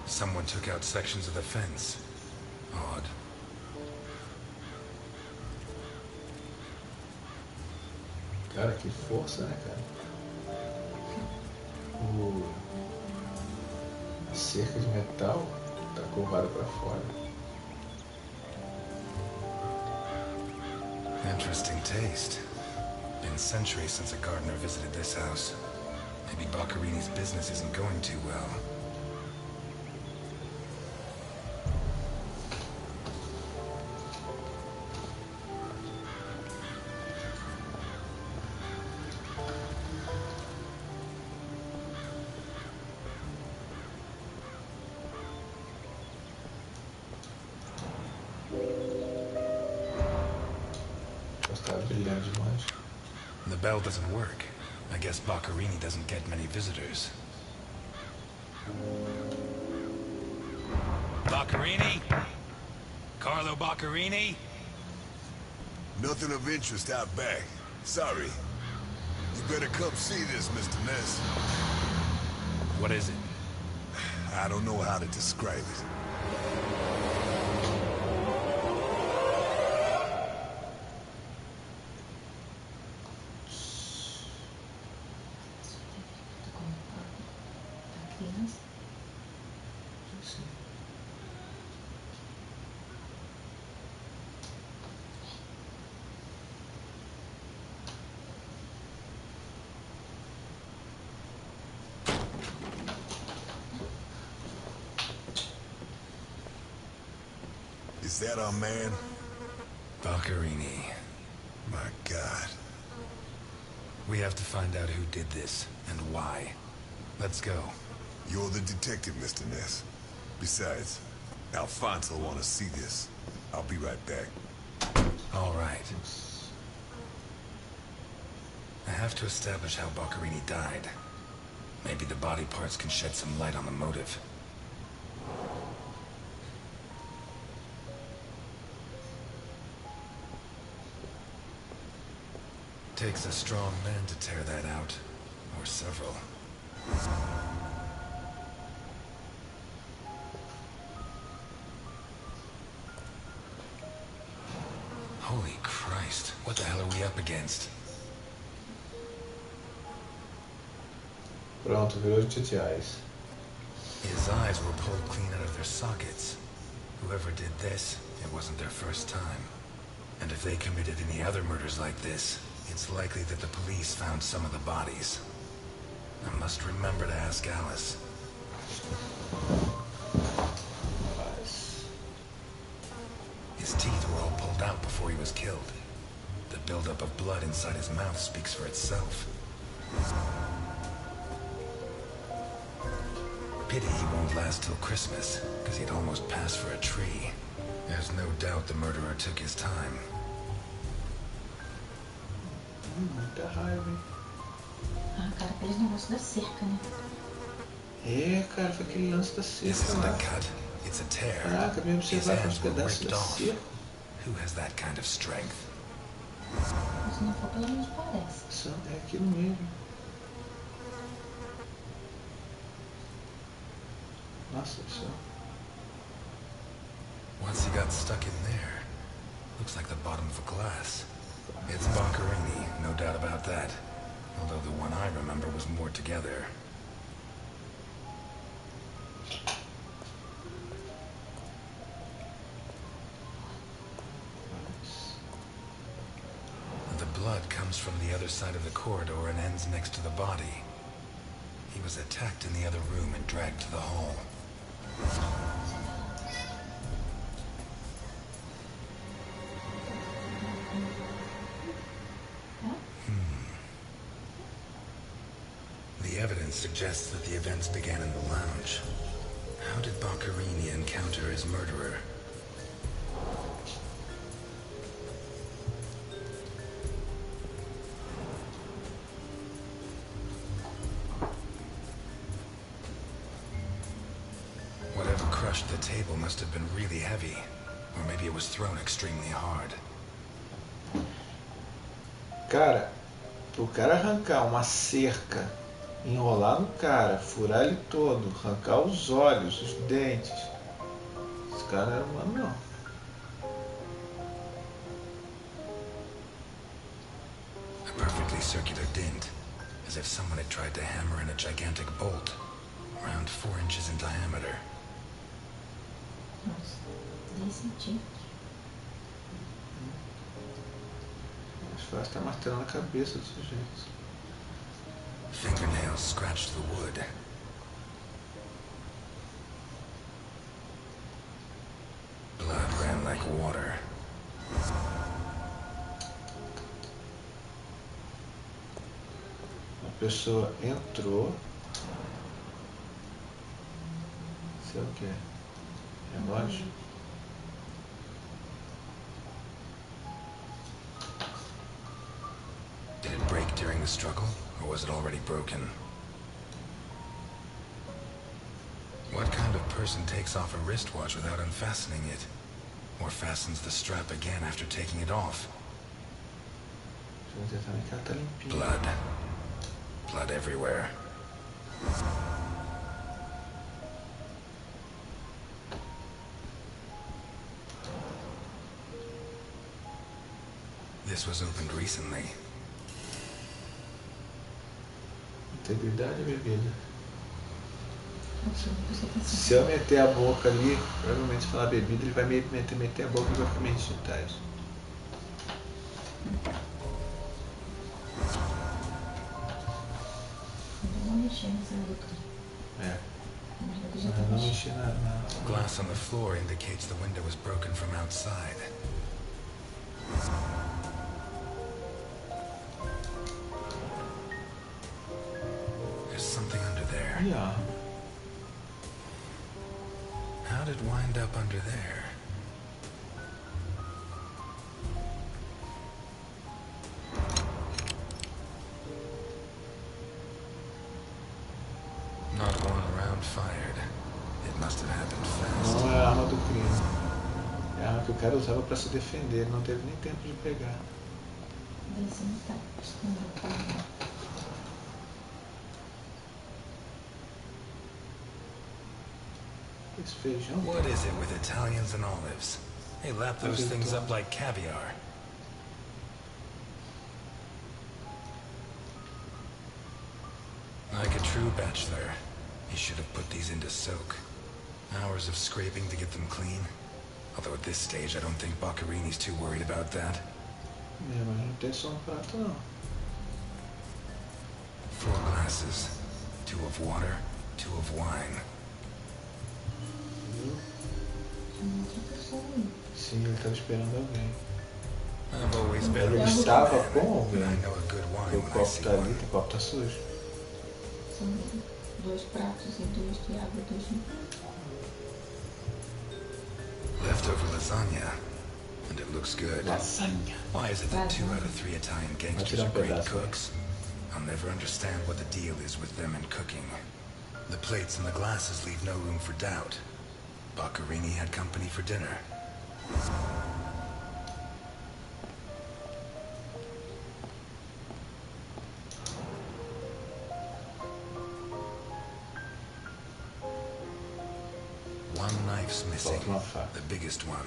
Someone took out sections of the fence. Odd. Cara, que força, né, cara? A cerca de metal tá curvada para fora. Interesting taste. Been centuries since a gardener visited this house. Maybe Boccarini's business isn't going too well. The bell doesn't work. I guess Boccarini doesn't get many visitors. Boccarini? Carlo Boccarini? Nothing of interest out back. Sorry. You better come see this, Mr. Ness. What is it? I don't know how to describe it. Is that our man? Boccarini. My God. We have to find out who did this, and why. Let's go. You're the detective, Mr. Ness. Besides, Alphonse will want to see this. I'll be right back. All right. I have to establish how Boccarini died. Maybe the body parts can shed some light on the motive. Takes a strong man to tear that out. Or several. Holy Christ, what the hell are we up against? Pronto, virou sociais. His eyes were pulled clean out of their sockets. Whoever did this, it wasn't their first time. And if they committed any other murders like this, it's likely that the police found some of the bodies. I must remember to ask Alice. His teeth were all pulled out before he was killed. The buildup of blood inside his mouth speaks for itself. pity he won't last till Christmas, because he'd almost passed for a tree. There's no doubt the murderer took his time. Muita raiva, hein? Ah, cara, aqueles negócios da cerca, né? É, cara, foi aquele lance da cerca lá. It's a tear. Caraca, me observar com os pedaços da cerca. Who has that kind of strength? Se não for, pelo menos parece. É aquilo mesmo. Nossa, só. Once he got stuck in there, looks like the bottom of a glass. It's Boccherini, no doubt about that. Although the one I remember was more together. The blood comes from the other side of the corridor and ends next to the body. He was attacked in the other room and dragged to the hall. The evidence suggests that the events began in the lounge. How did Boccherini encounter his murderer? Whatever crushed the table must have been really heavy, or maybe it was thrown extremely hard. Cara, o cara arrancar uma cerca, enrolar no cara, furar ele todo, arrancar os olhos, os dentes. Esse cara não era humano, não. A perfectly circular dent, as if someone had tried to hammer in a gigantic bolt, around 4 inches in diameter. Nossa, 10 centímetros. Mais fácil tá martelando a cabeça do sujeito. Fingernails scratched the wood. Blood ran like water. A pessoa entrou. Isso é o que? Relógio? Did it break during the struggle, or was it already broken? What kind of person takes off a wristwatch without unfastening it? Or fastens the strap again after taking it off? Blood. Blood everywhere. This was opened recently. Integridade e bebida. Se eu meter a boca ali, provavelmente se falar bebida, ele vai meter a boca e vai comer digitais. Não mexer nessa boca. É. Não mexer na... Glass on the floor indicates the window was broken from outside. There's something under there. Yeah. How did it wind up under there? Not one round fired. It must have happened fast. Não é a arma do crime. É a arma que o cara usava para se defender. Ele não teve nem tempo de pegar. Esse feijão. What is it with Italians and olives? They lap those things up like caviar. Like a true bachelor, he should have put these into soak. Hours of scraping to get them clean. Although at this stage, I don't think Boccherini's too worried about that. É, mas não tem só um prato, não. 4 glasses. 2 of water, 2 of wine. Sim, ele estava esperando alguém. I've always been Ele estava com alguém. I know a good wine O when I copo see tá ali, one. o copo tá sujo. São 2 pratos e 2 de água. lasagna, and it looks good. Lasanha. Why is it that 2 out of 3 Italian gangsters are great cooks? I'll never understand what the deal is with them and cooking. The plates and the glasses leave no room for doubt. Boccherini had company for dinner. One knife's missing, the biggest one.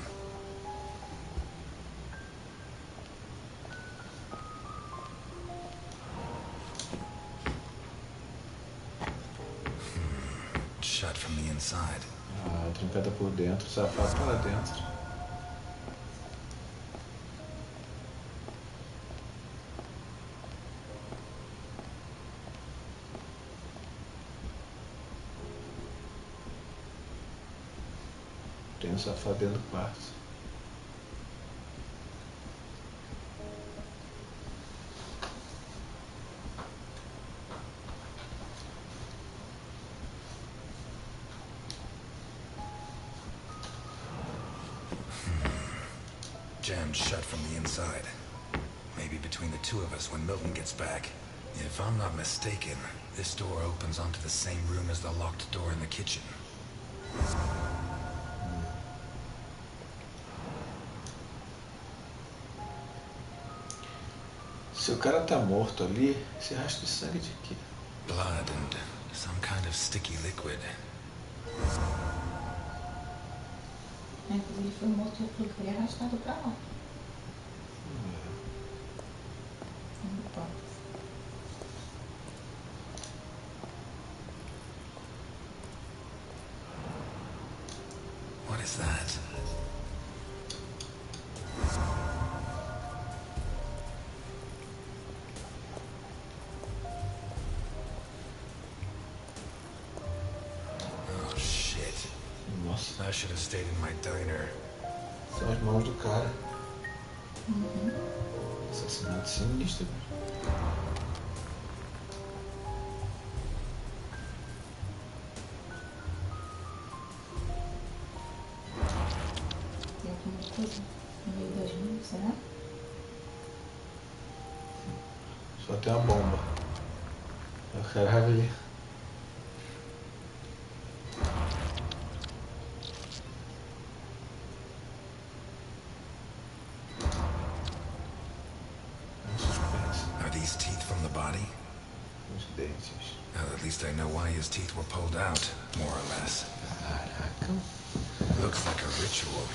Shut from the inside. Ah, trancada por dentro, safado para dentro. Tem um safado dentro do quarto. Jammed shut from the inside. Maybe between the two of us when Milton gets back. If I'm not mistaken, this door opens onto the same room as the locked door in the kitchen. Se o cara tá morto ali, esse rastro de sangue de quê? Blood and some kind of sticky liquid. Inclusive ele foi morto porque foi arrastado pra lá. What is that? Oh shit. Nossa, I should have stayed in my diner. são as mãos do cara. Assassinato sinistro. Tem alguma coisa no meio das mãos, será? Só tem uma bomba. O cara ali. Are these teeth from the body? Os dentes. Well, at least I know why his teeth were pulled out, more or less. Caraca. Looks like a ritual.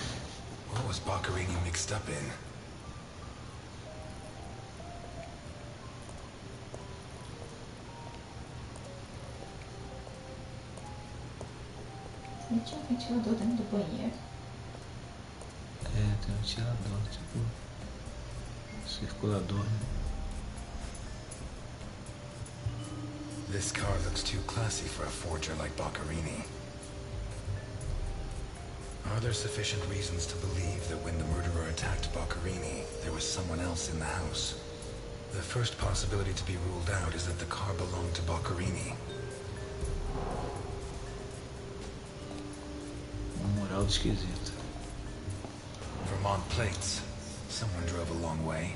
What was Boccherini mixed up in? Ele tinha um ventilador dentro do banheiro. É, tem um ventilador, tipo circulador, né? This car looks too classy for a forger like Boccherini. Are there sufficient reasons to believe that when the murderer attacked Boccherini, there was someone else in the house? The first possibility to be ruled out is that the car belonged to Boccherini. Moral esquisita. Vermont plates. Someone drove a long way.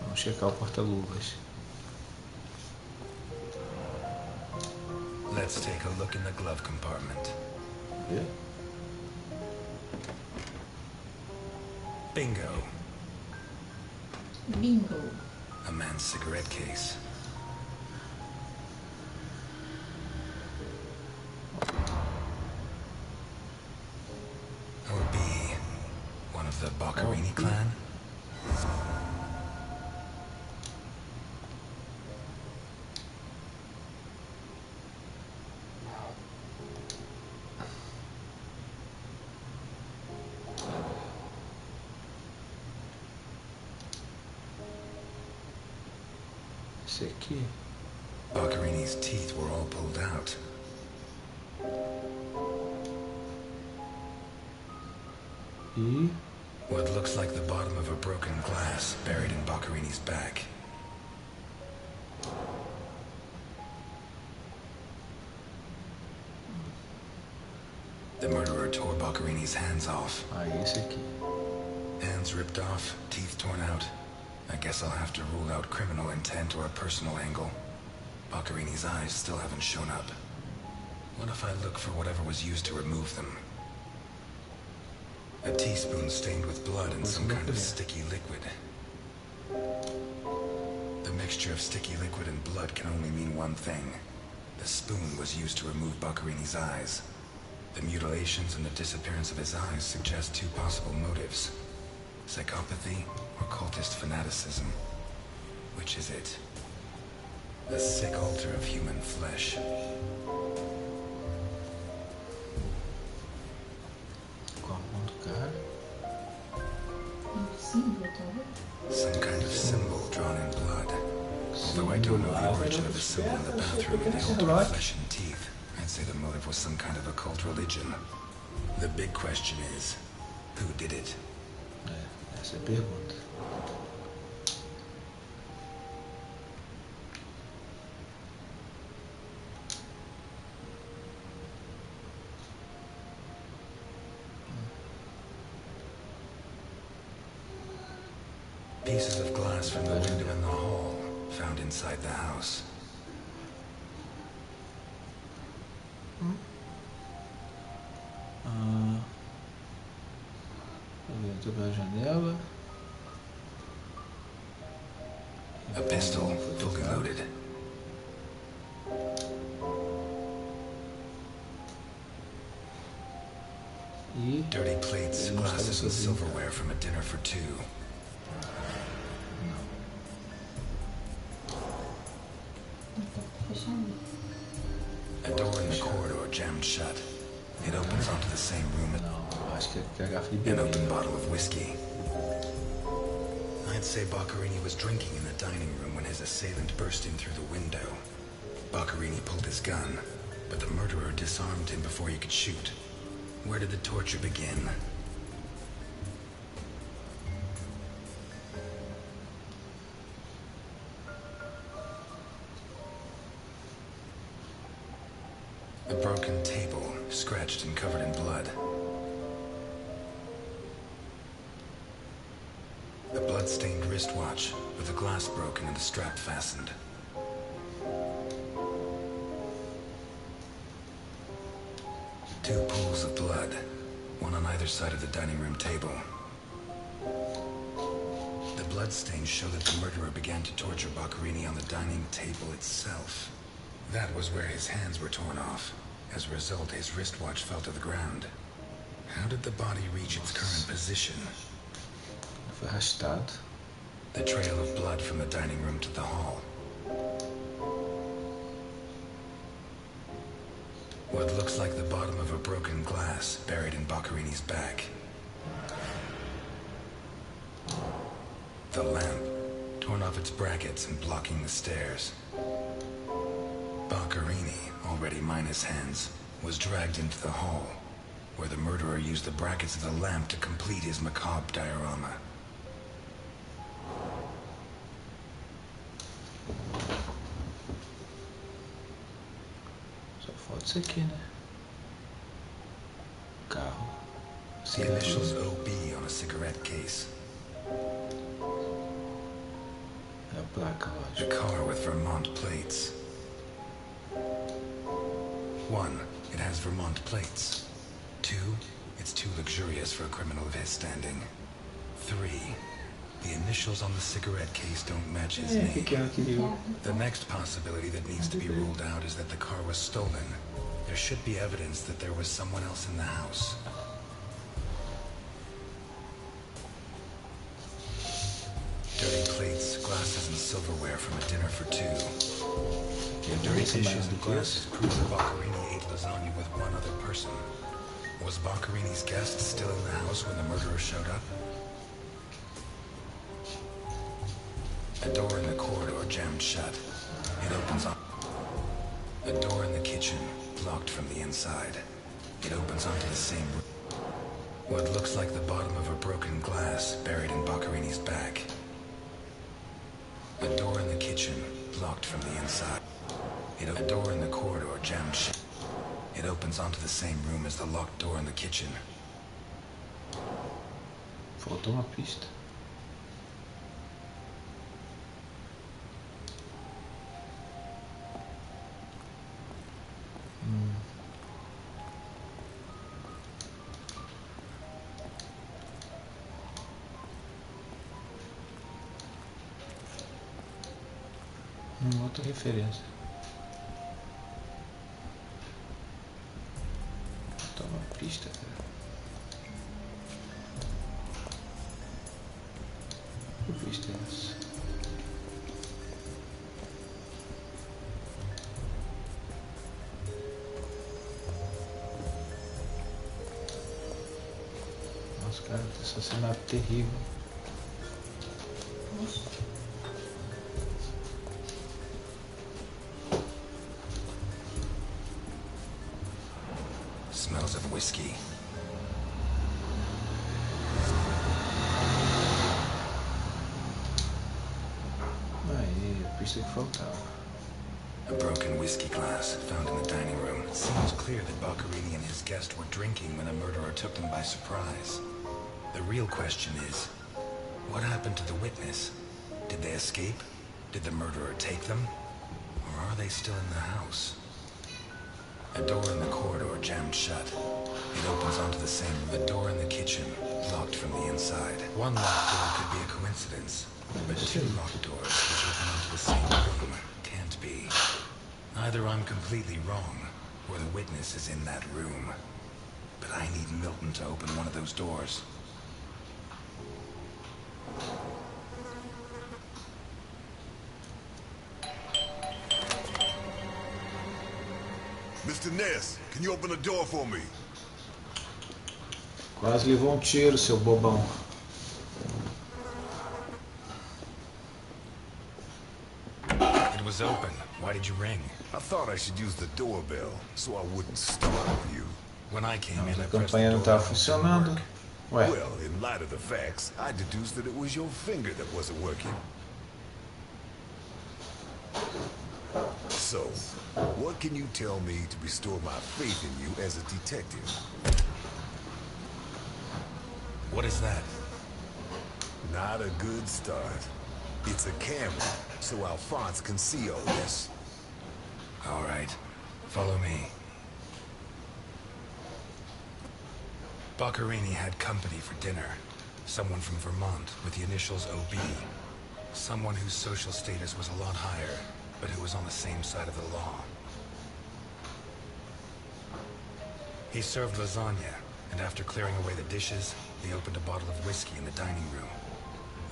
Vamos checar o porta-luvas. Let's take a look in the glove compartment. Vê? Bingo. Bingo. A man's cigarette case. OB. One of the Boccherini clan? Esse aqui. Boccherini's teeth were all pulled out. E What looks like the bottom of a broken glass buried in Boccherini's back. The murderer tore Boccarini's hands off. Ah, esse aqui. Hands ripped off, teeth torn out. I guess I'll have to rule out criminal intent or a personal angle. Boccarini's eyes still haven't shown up. What if I look for whatever was used to remove them? A teaspoon stained with blood and some kind of sticky liquid. The mixture of sticky liquid and blood can only mean one thing. The spoon was used to remove Boccarini's eyes. The mutilations and the disappearance of his eyes suggest two possible motives. Psychopathy or cultist fanaticism. Which is it? A sick altar of human flesh. Some kind of symbol drawn in blood. Although I don't know the origin of the symbol in the bathroom and the altar of flesh and teeth, I'd say the motive was some kind of occult religion. The big question is, who did it? Essa é a pergunta. Pieces of glass from the window in the hall, found inside the house. Entrou pela janela. A pistol, fully loaded. Dirty plates, glasses, and silverware from a dinner for two. A door in the corridor jammed shut. It opens onto the same room as an open bottle of whiskey. I'd say Boccarini was drinking in the dining room when his assailant burst in through the window. Boccarini pulled his gun, but the murderer disarmed him before he could shoot. Where did the torture begin? A broken table, scratched and covered in blood. A blood-stained wristwatch with the glass broken and the strap fastened. Two pools of blood, one on either side of the dining room table. The bloodstains show that the murderer began to torture Boccarini on the dining table itself. That was where his hands were torn off. As a result, his wristwatch fell to the ground. How did the body reach its current position? Foi arrastado. The trail of blood from the dining room to the hall. What looks like the bottom of a broken glass buried in Boccarini's back. The lamp, torn off its brackets and blocking the stairs. Boccarini, already minus hands, was dragged into the hall, where the murderer used the brackets of the lamp to complete his macabre diorama. Só falta isso aqui, né? Carro. The initials OB on a cigarette case. É a placa, A lógico. car with Vermont plates. 1, it has Vermont plates. 2, it's too luxurious for a criminal of his standing. 3, the initials on the cigarette case don't match his name. The next possibility that needs to be ruled out is that the car was stolen. There should be evidence that there was someone else in the house. Dirty plates, glasses, and silverware from a dinner for two. The dirty dishes and glasses prove that Boccarini ate lasagna with one other person. Was Boccarini's guest still in the house when the murderer showed up? A door in the corridor jammed shut. It opens on. A door in the kitchen, locked from the inside. It opens onto the same room. What looks like the bottom of a broken glass buried in Boccarini's back. A door in the kitchen, locked from the inside. A door in the corridor jammed shut. It opens onto the same room as the locked door in the kitchen. Faltou uma pista. Outra referência. Faltou uma pista, cara. Que pista é essa? Nossa, cara, que assassinato terrível. Smells of whiskey. Aí, a pista que faltava. A broken whiskey glass found in the dining room. It seems clear that Boccherini and his guest were drinking when the murderer took them by surprise. The real question is, what happened to the witness? Did they escape? Did the murderer take them? Or are they still in the house? A door in the corridor jammed shut. It opens onto the same room. A door in the kitchen, locked from the inside. One locked door could be a coincidence, but two locked doors which open onto the same room can't be. Either I'm completely wrong, or the witness is in that room. But I need Milton to open one of those doors. Mr. Ness, can you open the door for me? Quase levou tiro, seu bobão. It was open. Why did you ring? I thought I should use the doorbell so I wouldn't startle you. When I came in, A I pressed campanha the não doorbell, estava it didn't funcionando. work. Ué, Well, in light of the facts, I deduced that it was your finger that wasn't working. So, what can you tell me to restore my faith in you as a detective? What is that? Not a good start. It's a camera, so Alphonse can see all this. All right. Follow me. Boccherini had company for dinner. Someone from Vermont with the initials OB. Someone whose social status was a lot higher, but who was on the same side of the law. He served lasagna, and after clearing away the dishes, they opened a bottle of whiskey in the dining room.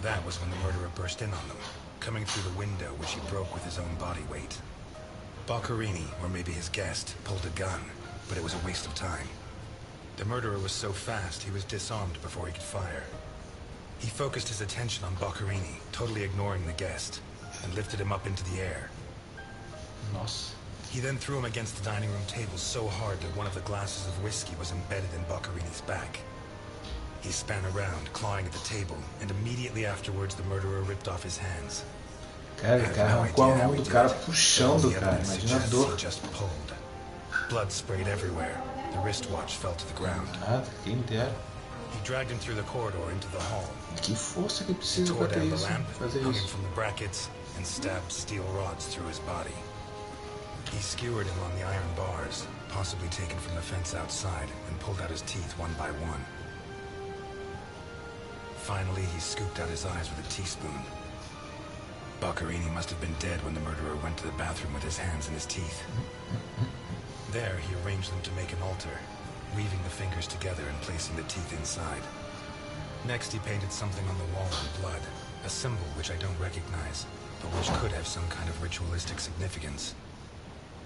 That was when the murderer burst in on them, coming through the window which he broke with his own body weight. Boccherini, or maybe his guest, pulled a gun, but it was a waste of time. The murderer was so fast he was disarmed before he could fire. He focused his attention on Boccherini, totally ignoring the guest, and lifted him up into the air. nossa. He then threw him against the dining room table so hard that one of the glasses of whiskey was embedded in Boccherini's back. He span around, clawing at the table, and immediately afterwards the murderer ripped off his hands. Cara, o cara arrancou a mão do cara puxando, cara. Imagina a dor. He just pulled. Blood sprayed everywhere. The wristwatch fell to the ground. Nada, quem dera. He dragged him through the corridor into the hall. Que força que He precisa tore pra ter down the isso, lamp, fazer hung him isso. from the brackets, and stabbed steel rods through his body. He skewered him on the iron bars, possibly taken from the fence outside, and pulled out his teeth one by one. Finally, he scooped out his eyes with a teaspoon. Boccherini must have been dead when the murderer went to the bathroom with his hands in his teeth. There, he arranged them to make an altar, weaving the fingers together and placing the teeth inside. Next, he painted something on the wall in blood, a symbol which I don't recognize, but which could have some kind of ritualistic significance.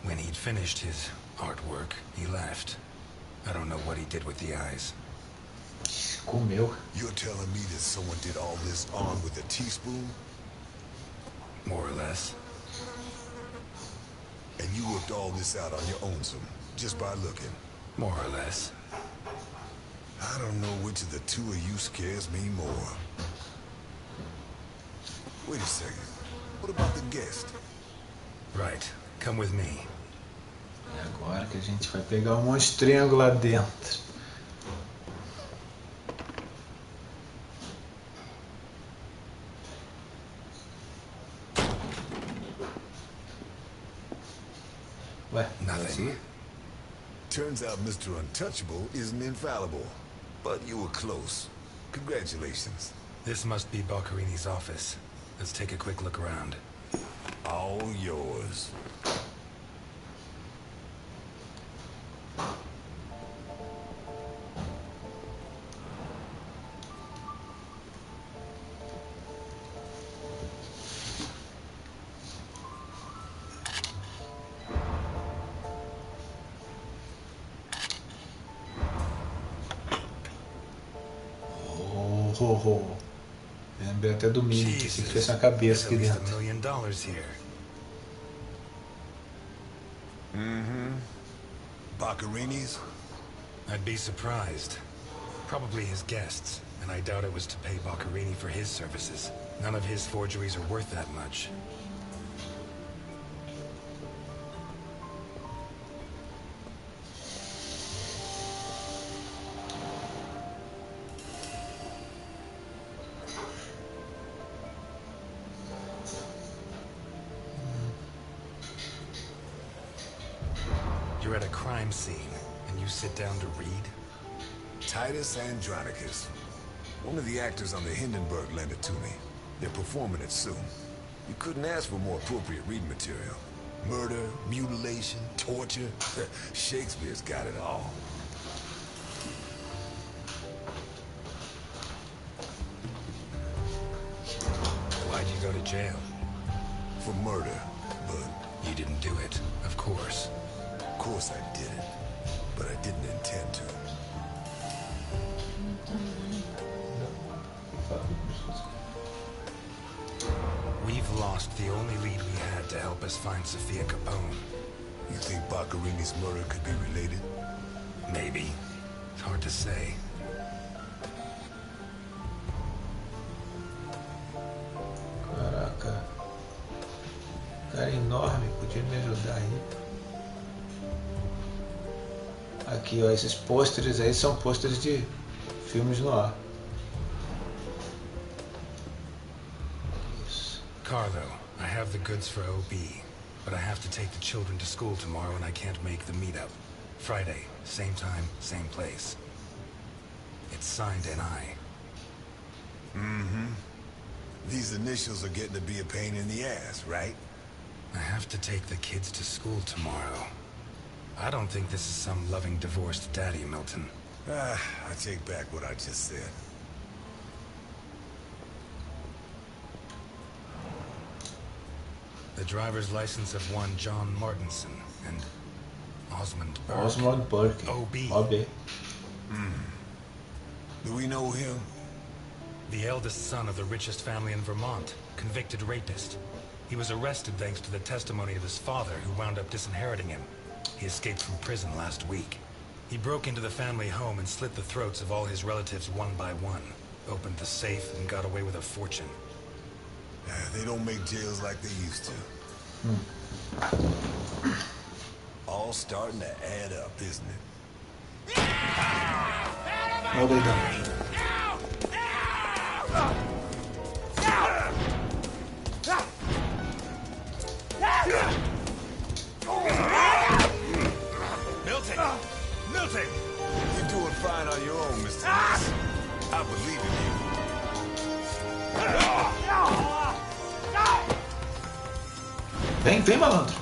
When he'd finished his artwork, he left. I don't know what he did with the eyes. Comeu. You're telling me that someone did all this armed with a teaspoon? More or less. And you worked all this out on your own, just by looking? More or less. I don't know which of the two of you scares me more. Wait a second. What about the guest? Right. Come with me. E agora que a gente vai pegar um monstrengo lá dentro. Ué, Nothing. Turns out Mr. Untouchable isn't infallible, but you were close. Congratulations. This must be Boccarini's office. Let's take a quick look around. All yours. Lembrei até do mini, que se fez uma cabeça aqui dentro. $1 million here. Boccarini's? I'd be surprised. Probably his guests, and I doubt it was to pay Boccarini for his services. None of his forgeries are worth that much. You're at a crime scene, and you sit down to read? Titus Andronicus. One of the actors on the Hindenburg lent it to me. They're performing it soon. You couldn't ask for more appropriate reading material. Murder, mutilation, torture. Shakespeare's got it all. Why'd you go to jail? For murder, but... You didn't do it, of course. Of course I didn't. But I didn't intend to. We've lost the only lead we had to help us find Sophia Capone. You think Boccarini's murder could be related? Maybe. It's hard to say. Caraca. Cara enorme, podia me ajudar aí. Aqui, ó, esses pôsteres aí são pôsteres de filmes no ar. Carlo, I have the goods for OB, but I have to take the children to school tomorrow and I can't make the meetup. Friday, same time, same place. It's signed NI. These initials are getting to be a pain in the ass, right? I have to take the kids to school tomorrow. I don't think this is some loving divorced daddy, Milton. I take back what I just said. The driver's license of one John Martinson and Osmond Burke. Osmond Burke. OB. Do we know him? The eldest son of the richest family in Vermont, convicted rapist. He was arrested thanks to the testimony of his father, who wound up disinheriting him. He escaped from prison last week. He broke into the family home and slit the throats of all his relatives one by one, opened the safe and got away with a fortune. They don't make jails like they used to. All starting to add up, isn't it? No, they don't. Milton! Milton! You're doing fine on your own, Mr. Nice. I believe in you. Vem, vem, malandro.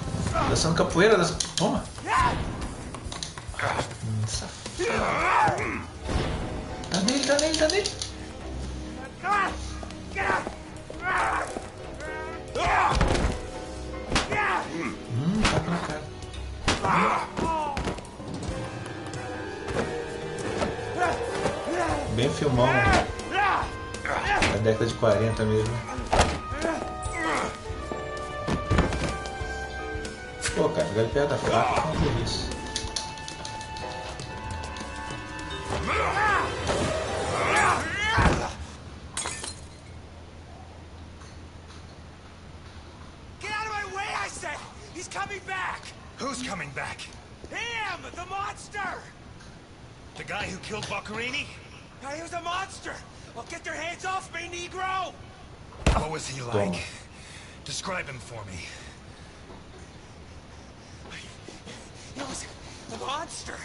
Dançando capoeira. Toma. Safado. Tá nele, tá nele, tá nele. Tá na cara. Bem filmão. Da década de 40 mesmo. Pô, cara, jogar ele perto da faca, como é isso? Get out of my way, I said! He's coming back! Who's coming back? Him! The monster! The guy who killed Boccherini? He was a monster! Well, get your hands off me, Negro! What was he like? Describe him for me. He was a monster.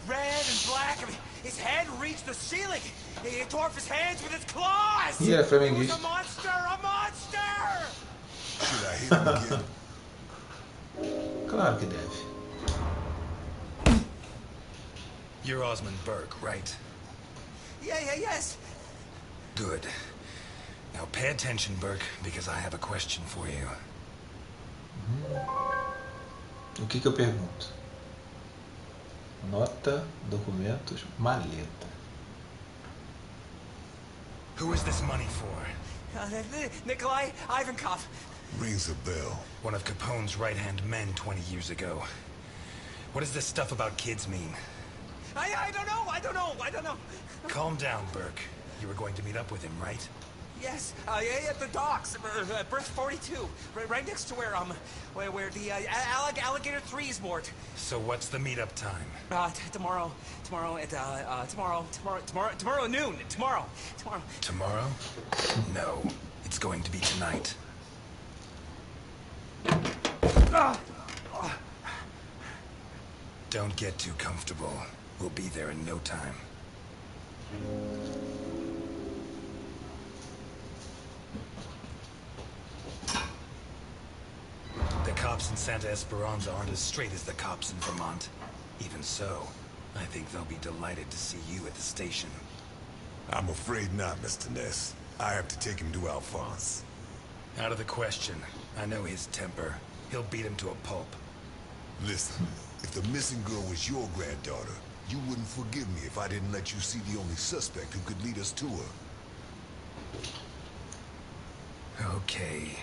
Red and black. I mean, his head reached the ceiling. He tore off his hands with his claws. E era He was flamenguista. a monster! A monster! Should I hit him again? Claro que deve. You're Osmond Burke, right? Yes. Good. Now pay attention, Burke, because I have a question for you. O que eu pergunto? Nota, documentos, maleta. Who is this money for? Nikolai Ivankov. Rings a bell. One of Capone's right-hand men 20 years ago. What does this stuff about kids mean? I don't know. Calm down, Burke. You were going to meet up with him, right? Yes, at the docks, berth 42, right next to where the Alligator 3 is moored. So what's the meetup time? Tomorrow at noon. Tomorrow. Tomorrow? No, it's going to be tonight. Don't get too comfortable. We'll be there in no time. The cops in Santa Esperanza aren't as straight as the cops in Vermont. Even so, I think they'll be delighted to see you at the station. I'm afraid not, Mr. Ness. I have to take him to Alphonse. Out of the question. I know his temper. He'll beat him to a pulp. Listen, if the missing girl was your granddaughter, you wouldn't forgive me if I didn't let you see the only suspect who could lead us to her. Okay.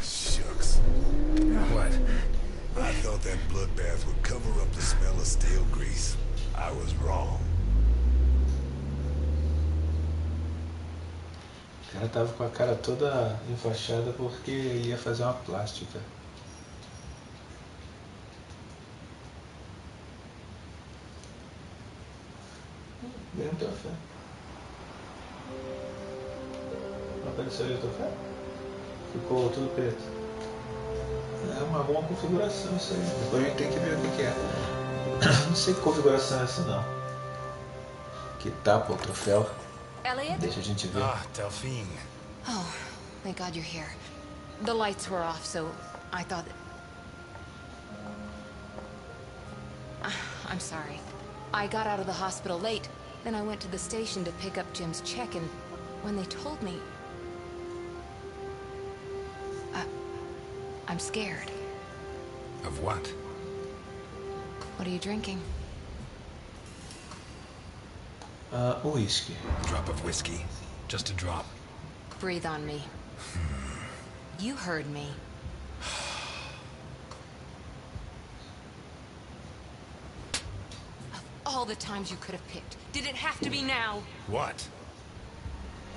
Shucks. What? I thought that bloodbath would cover up the smell of stale grease. I was wrong. O cara tava com a cara toda enfaixada porque ele ia fazer uma plástica. Ganhei um troféu. Não apareceu ali o troféu? Ficou tudo preto. É uma boa configuração isso aí. Depois a gente tem que ver o que é. Não sei que configuração é essa não. Que tapa o troféu. Elliot? Deixa a gente ver. Ah, Delphine. Oh, thank God you're here. The lights were off, so I thought that... I'm sorry. I got out of the hospital late. Then I went to the station to pick up Jim's check, and when they told me... I'm scared. Of what? What are you drinking? Whisky. A drop of whiskey. Just a drop. Breathe on me. You heard me. Of all the times you could have picked, did it have to be now? What?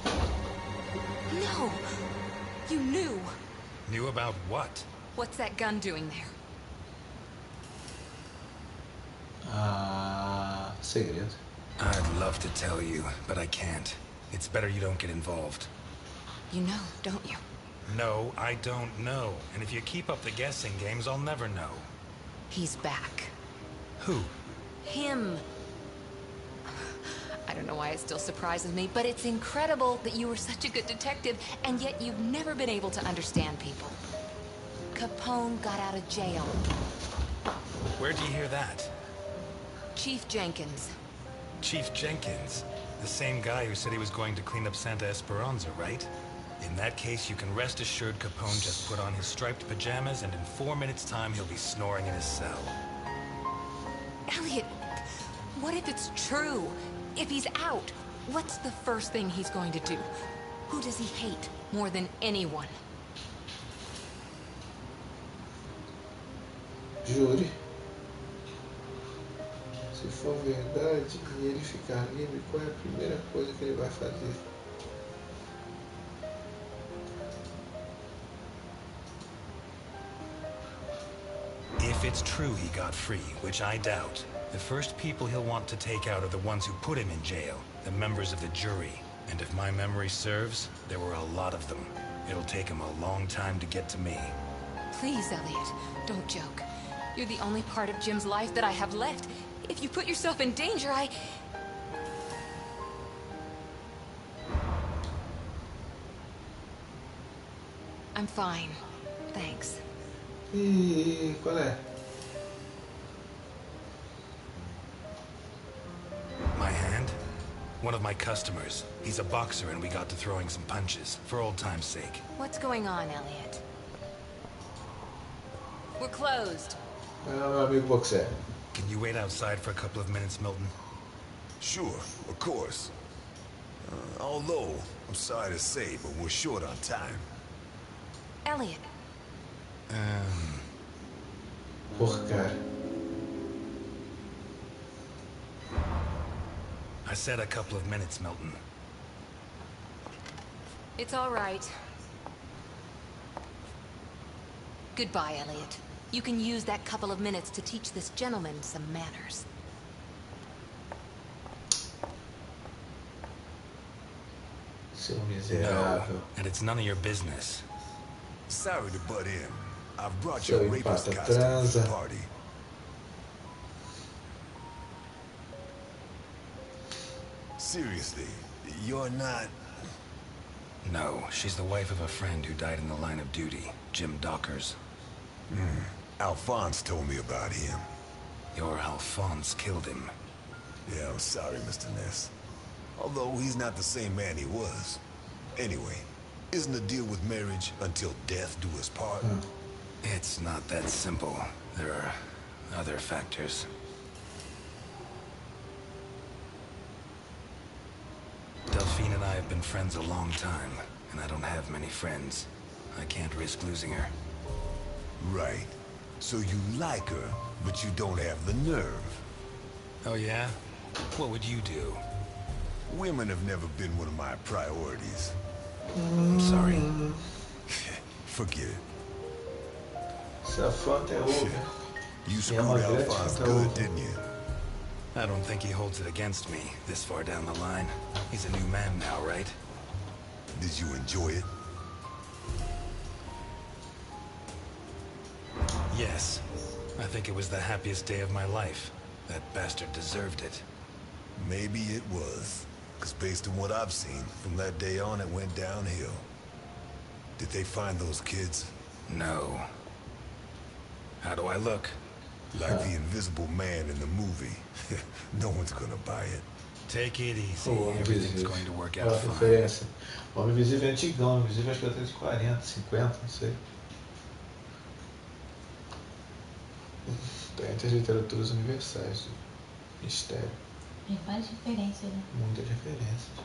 No! You knew! Knew about what? What's that gun doing there? Segredo. I'd love to tell you, but I can't. It's better you don't get involved. You know, don't you? No, I don't know. And if you keep up the guessing games, I'll never know. He's back. Who? Him. I don't know why it still surprises me, but it's incredible that you were such a good detective, and yet you've never been able to understand people. Capone got out of jail. Where'd you hear that? Chief Jenkins. Chief Jenkins. The same guy who said he was going to clean up Santa Esperanza, right? In that case, you can rest assured Capone just put on his striped pajamas, and in 4 minutes' time, he'll be snoring in his cell. Elliot, what if it's true? If he's out, what's the first thing he's going to do? Who does he hate more than anyone? Jure. Se for verdade e ele ficar livre, qual é a primeira coisa que ele vai fazer? If it's true he got free, which I doubt, the first people he'll want to take out are the ones who put him in jail, the members of the jury. And if my memory serves, there were a lot of them. It'll take him a long time to get to me. Please, Elliot, don't joke. You're the only part of Jim's life that I have left. If you put yourself in danger, I'm fine. Thanks. Ih, qual é? My hand? One of my customers. He's a boxer and we got to throwing some punches, for old time's sake. What's going on, Elliot? We're closed. Meu amigo boxer. Can you wait outside for a couple of minutes, Milton? Sure, of course. Although, I'm sorry to say, but we're short on time. Elliot. Porra, cara. I said a couple of minutes, Milton. It's all right. Goodbye, Elliot. You can use that couple of minutes to teach this gentleman some manners. Seu miserável. No, and it's none of your business. Sorry to butt in. I've brought Seu your rapist empata costume to transa. the party. Seriously, you're not... No, she's the wife of a friend who died in the line of duty, Jim Dockers. Alphonse told me about him. Your Alphonse killed him. Yeah, I'm sorry, Mr. Ness. Although he's not the same man he was. Anyway, isn't the deal with marriage until death do us part? It's not that simple. There are other factors. Delphine and I have been friends a long time, and I don't have many friends. I can't risk losing her. Right. So you like her, but you don't have the nerve. Oh yeah? What would you do? Women have never been one of my priorities. I'm sorry. Forget it. Se afronta é over. You É screwed uma grande Alphonse afronta good, over. didn't you? I don't think he holds it against me this far down the line. He's a new man now, right? Did you enjoy it? Yes. I think it was the happiest day of my life. That bastard deserved it. Maybe it was. Because based on what I've seen, from that day on it went downhill. Did they find those kids? No. How do I look? Like the invisible man in the movie. No one's gonna buy it. Take it easy. O Homem Everything's Invisível. going to work Olha out a fine. referência. O Homem Invisível é antigão. O Homem Invisível acho que até de 40, 50, não sei. Tá entre as literaturas universais do mistério. Tem várias referências, né? Muitas referências.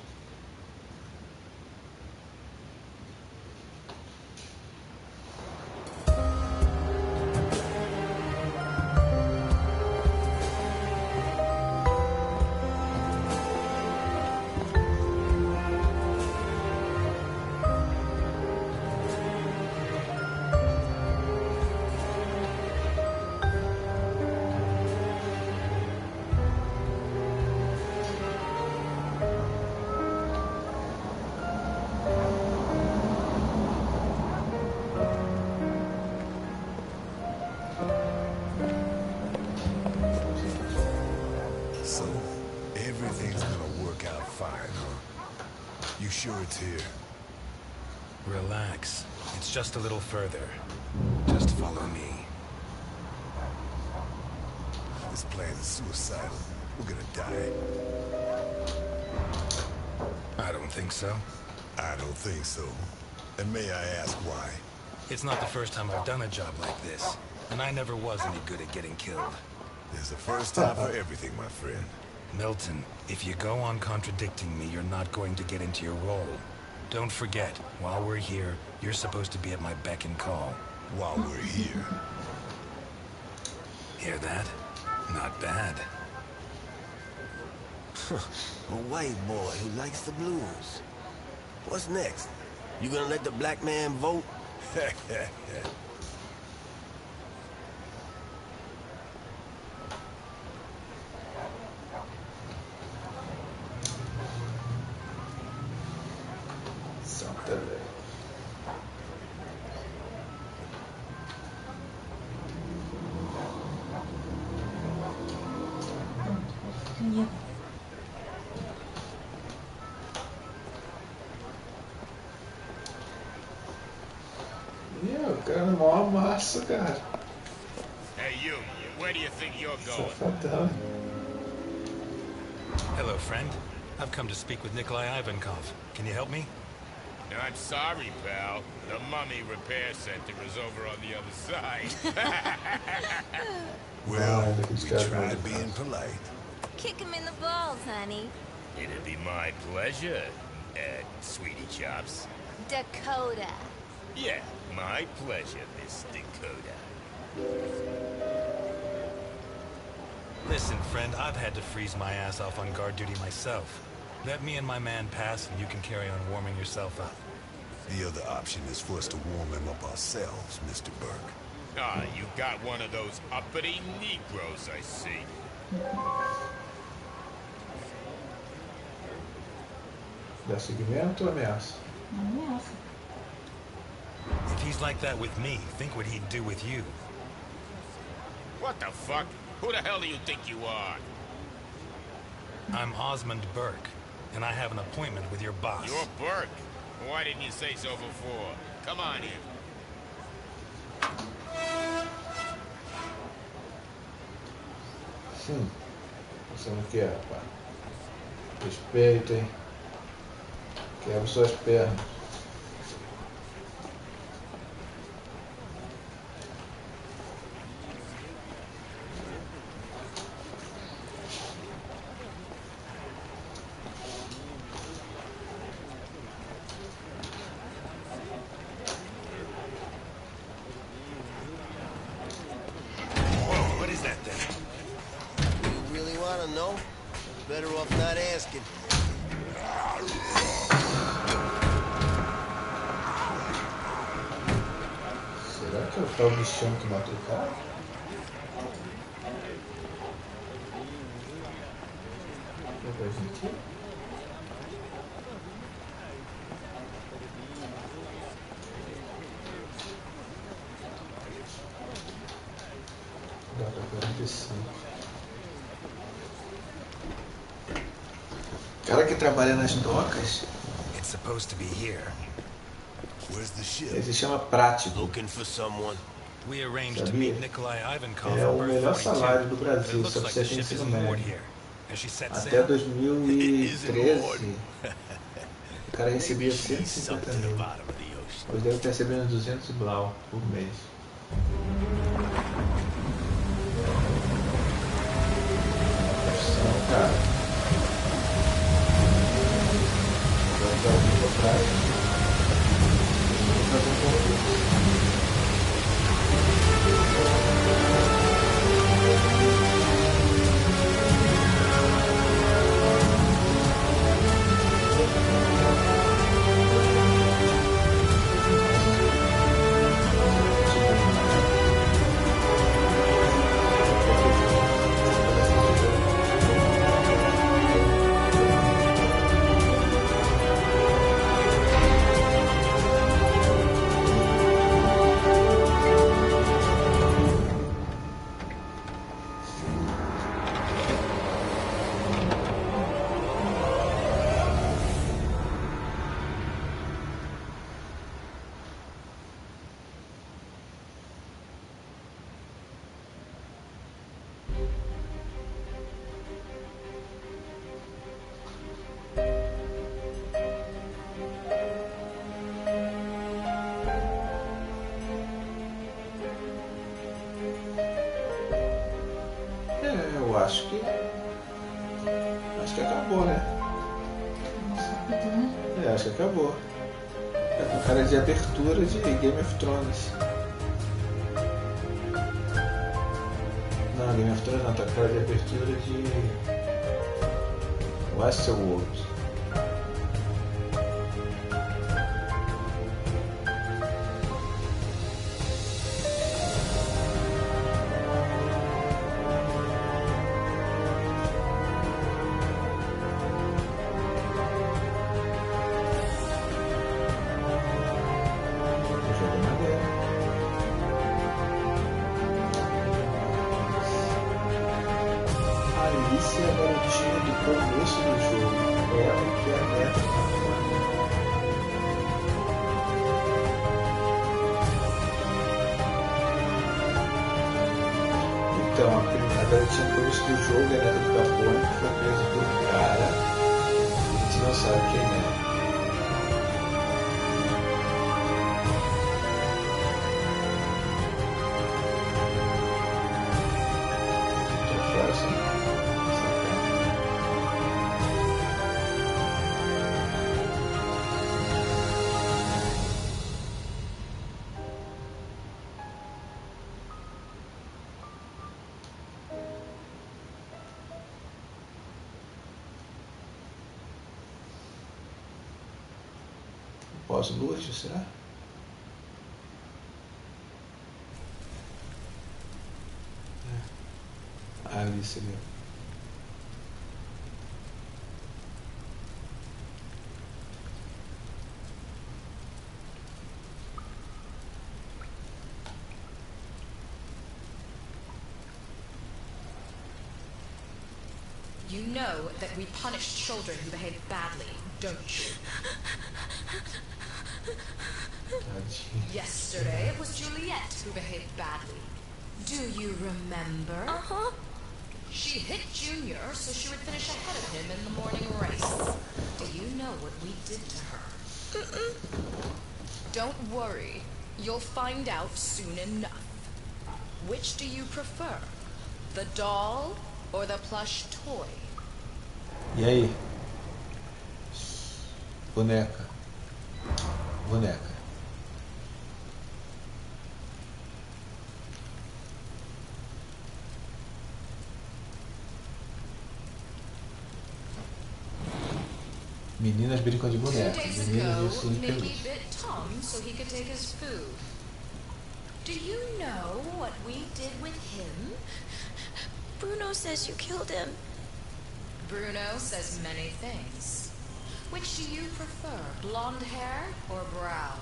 So, everything's gonna work out fine, huh? You sure it's here? Relax. It's just a little further. Just follow me. This plan is suicidal. We're gonna die. I don't think so. I don't think so. And may I ask why? It's not the first time I've done a job like this, and I never was any good at getting killed. There's a first time for everything, my friend. Milton, if you go on contradicting me, you're not going to get into your role. Don't forget, while we're here, you're supposed to be at my beck and call. While we're here. Hear that? Not bad. A white boy who likes the blues. What's next? You gonna let the black man vote? comida. Ih, o cara é mó massa, cara. Hey, you. Where do you think you're going? Safadão. Hello, friend. I've come to speak with Nikolai Ivankov. Can you help me? I'm sorry, pal. The mummy repair center is over on the other side. Well, we tried being polite. Kick him in the balls, honey. It'd be my pleasure, Sweetie Chops. Dakota. Yeah, my pleasure, Miss Dakota. Listen, friend, I've had to freeze my ass off on guard duty myself. Let me and my man pass, and you can carry on warming yourself up. The other option is for us to warm him up ourselves, Mr. Burke. Ah, you got one of those uppity Negroes, I see. Dá seguimento ou ameaça? Não ameaça. If he's like that with me, think what he'd do with you. What the fuck? Who the hell do you think you are? I'm Osmond Burke, and I have an appointment with your boss. You're Burke. Why didn't you say so before? Come on in. Você não quer, rapaz. Respeitem. Quebra suas pernas. What is that thing? You really want to know? Better off not asking. Será que é o tal bichão que matou o cara? Dá pra gente ir? Dá pra 45. O cara que trabalha nas docas, It's supposed to be here. Where's the ship? ele se chama prático. Looking for someone. We arranged to Sabia? meet Nikolai Ivankov É o on Berth melhor 42, salário do but Brasil, it looks só que like você the tem ship ensino isn't moored médio. here. Has she set Até sail? 2013, o cara recebia She's 150 sunk to the mil. bottom of the ocean. Hoje deve estar recebendo 200 blau por mês. Profissão, cara. Agora tá vindo pra trás. Vou fazer um pouco. Acho que acabou, né? Nossa, rápido, né? Acho que acabou. É com cara de abertura de Game of Thrones. Não, Game of Thrones não, tá com cara de abertura de Westworld. Alice é a garotinha do começo do jogo. Ela que é a neta da Fanny. Então, a garotinha do começo do jogo é a neta do Capone, que foi presa por um cara. A gente não sabe quem é. Pós-luz, será? Alice ali. You know that we punish children who behave badly, don't you? Yesterday, it was Juliet who behaved badly. Do you remember? Uh-huh. She hit Junior so she would finish ahead of him in the morning race. Do you know what we did to her? Don't worry. You'll find out soon enough. Which do you prefer? The doll or the plush toy? E aí? Boneca. Boneca. Meninas brincam de 2 boneca. days Meninas ago, vestem de Mickey pelúcia. bit Tom so he could take his food. Do you know what we did with him? Bruno says you killed him. Bruno says many things. Which do you prefer, blonde hair or brown?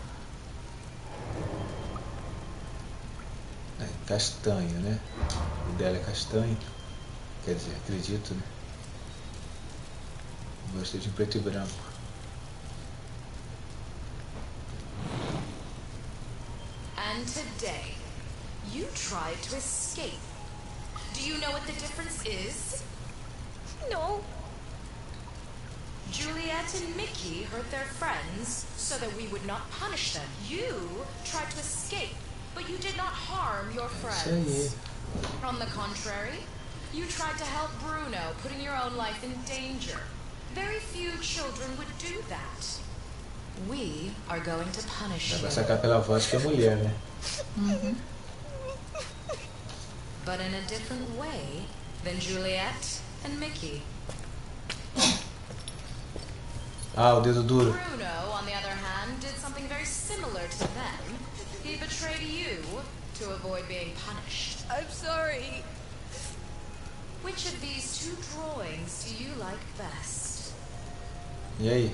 É, castanho, né? O dela é castanho. Quer dizer, acredito, né? Gostei de preto e branco. And today, you tried to escape. Do you know what the difference is? No. Juliet and Mickey hurt their friends so that we would not punish them. You tried to escape, but you did not harm your friends. On the contrary, you tried to help Bruno, putting your own life in danger. Very few children would do that. We are going to punish Dá pra you. sacar pela voz que é mulher, né? But in a different way than Juliet and Mickey. Ah, o dedo duro. Bruno, on the other hand, did something very similar to them. He betrayed you to avoid being punished. I'm sorry. Which of these two drawings do you like best? E aí?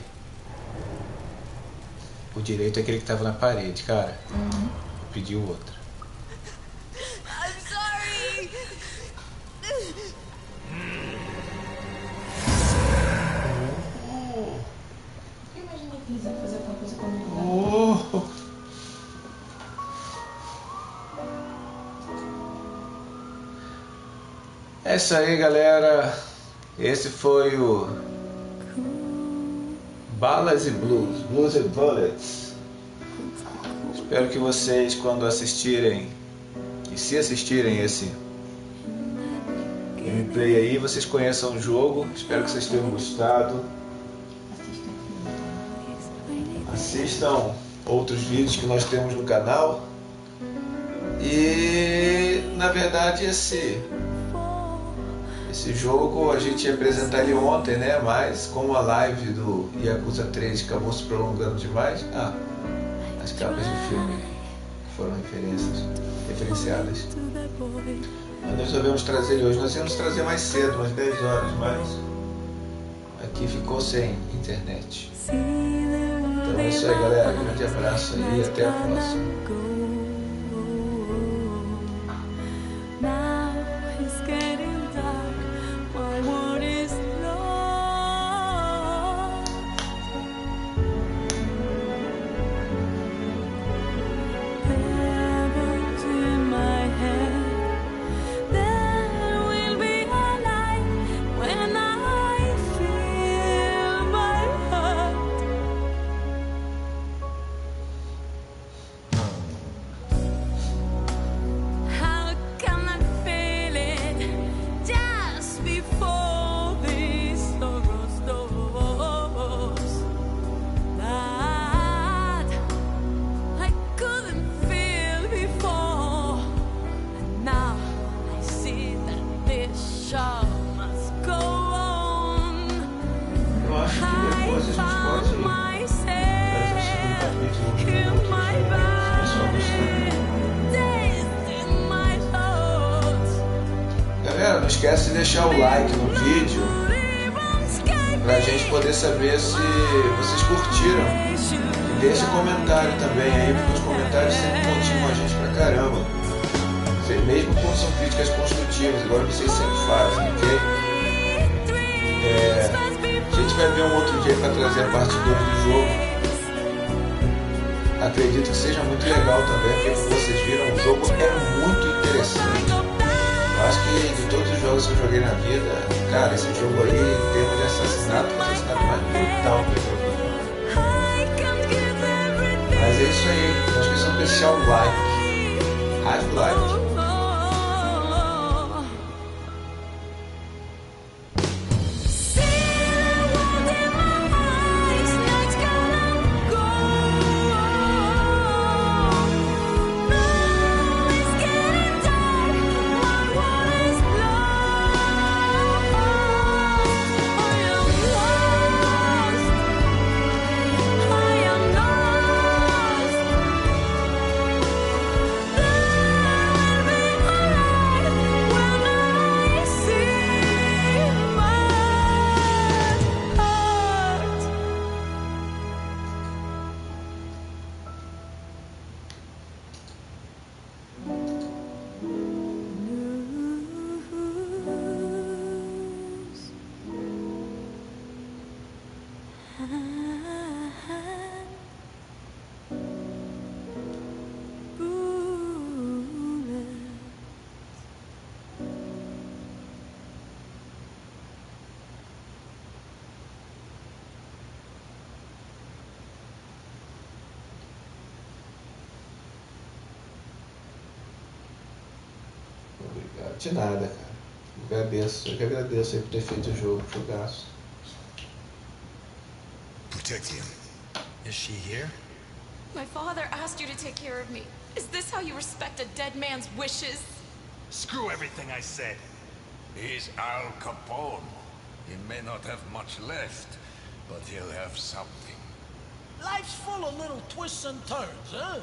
O direito é aquele que tava na parede, cara. Eu pedi o outro. I'm sorry. Imagina que quiser fazer alguma coisa comigo. É isso aí, galera. Esse foi o Balas e Blues, Blues and Bullets. Espero que vocês, quando assistirem, e se assistirem esse gameplay aí, vocês conheçam o jogo. Espero que vocês tenham gostado. Assistam outros vídeos que nós temos no canal. E na verdade esse jogo a gente ia apresentar ele ontem, né? Mas como a live do Yakuza 3 acabou se prolongando demais, as capas de filme foram referenciadas. Mas nós resolvemos trazer ele hoje. Nós íamos trazer mais cedo, umas 10 horas, mas aqui ficou sem internet. Então é isso aí, galera. Um grande abraço aí e até a próxima. Now it's getting dark. Galera, não esquece de deixar o like no vídeo pra gente poder saber se vocês curtiram. E deixe comentário também aí, porque os comentários sempre motivam a gente pra caramba. Mesmo quando são críticas construtivas, igual vocês sempre fazem, ok? A gente vai ver um outro dia para trazer a parte 2 do jogo. Acredito que seja muito legal também, porque como vocês viram, o jogo é muito interessante. Eu acho que de todos os jogos que eu joguei na vida, cara, esse jogo aí, em termos de assassinato, é o assassinato mais brutal que eu joguei. Mas é isso aí, não esqueçam de deixar o like. Rádio like. De nada, cara. Eu que agradeço aí por ter feito o jogo, jogaço. Protect him. Is she here? My father asked you to take care of me. Is this how you respect a dead man's wishes? Screw everything I said. He's Al Capone. He may not have much left, but he'll have something. Life's full of little twists and turns, huh?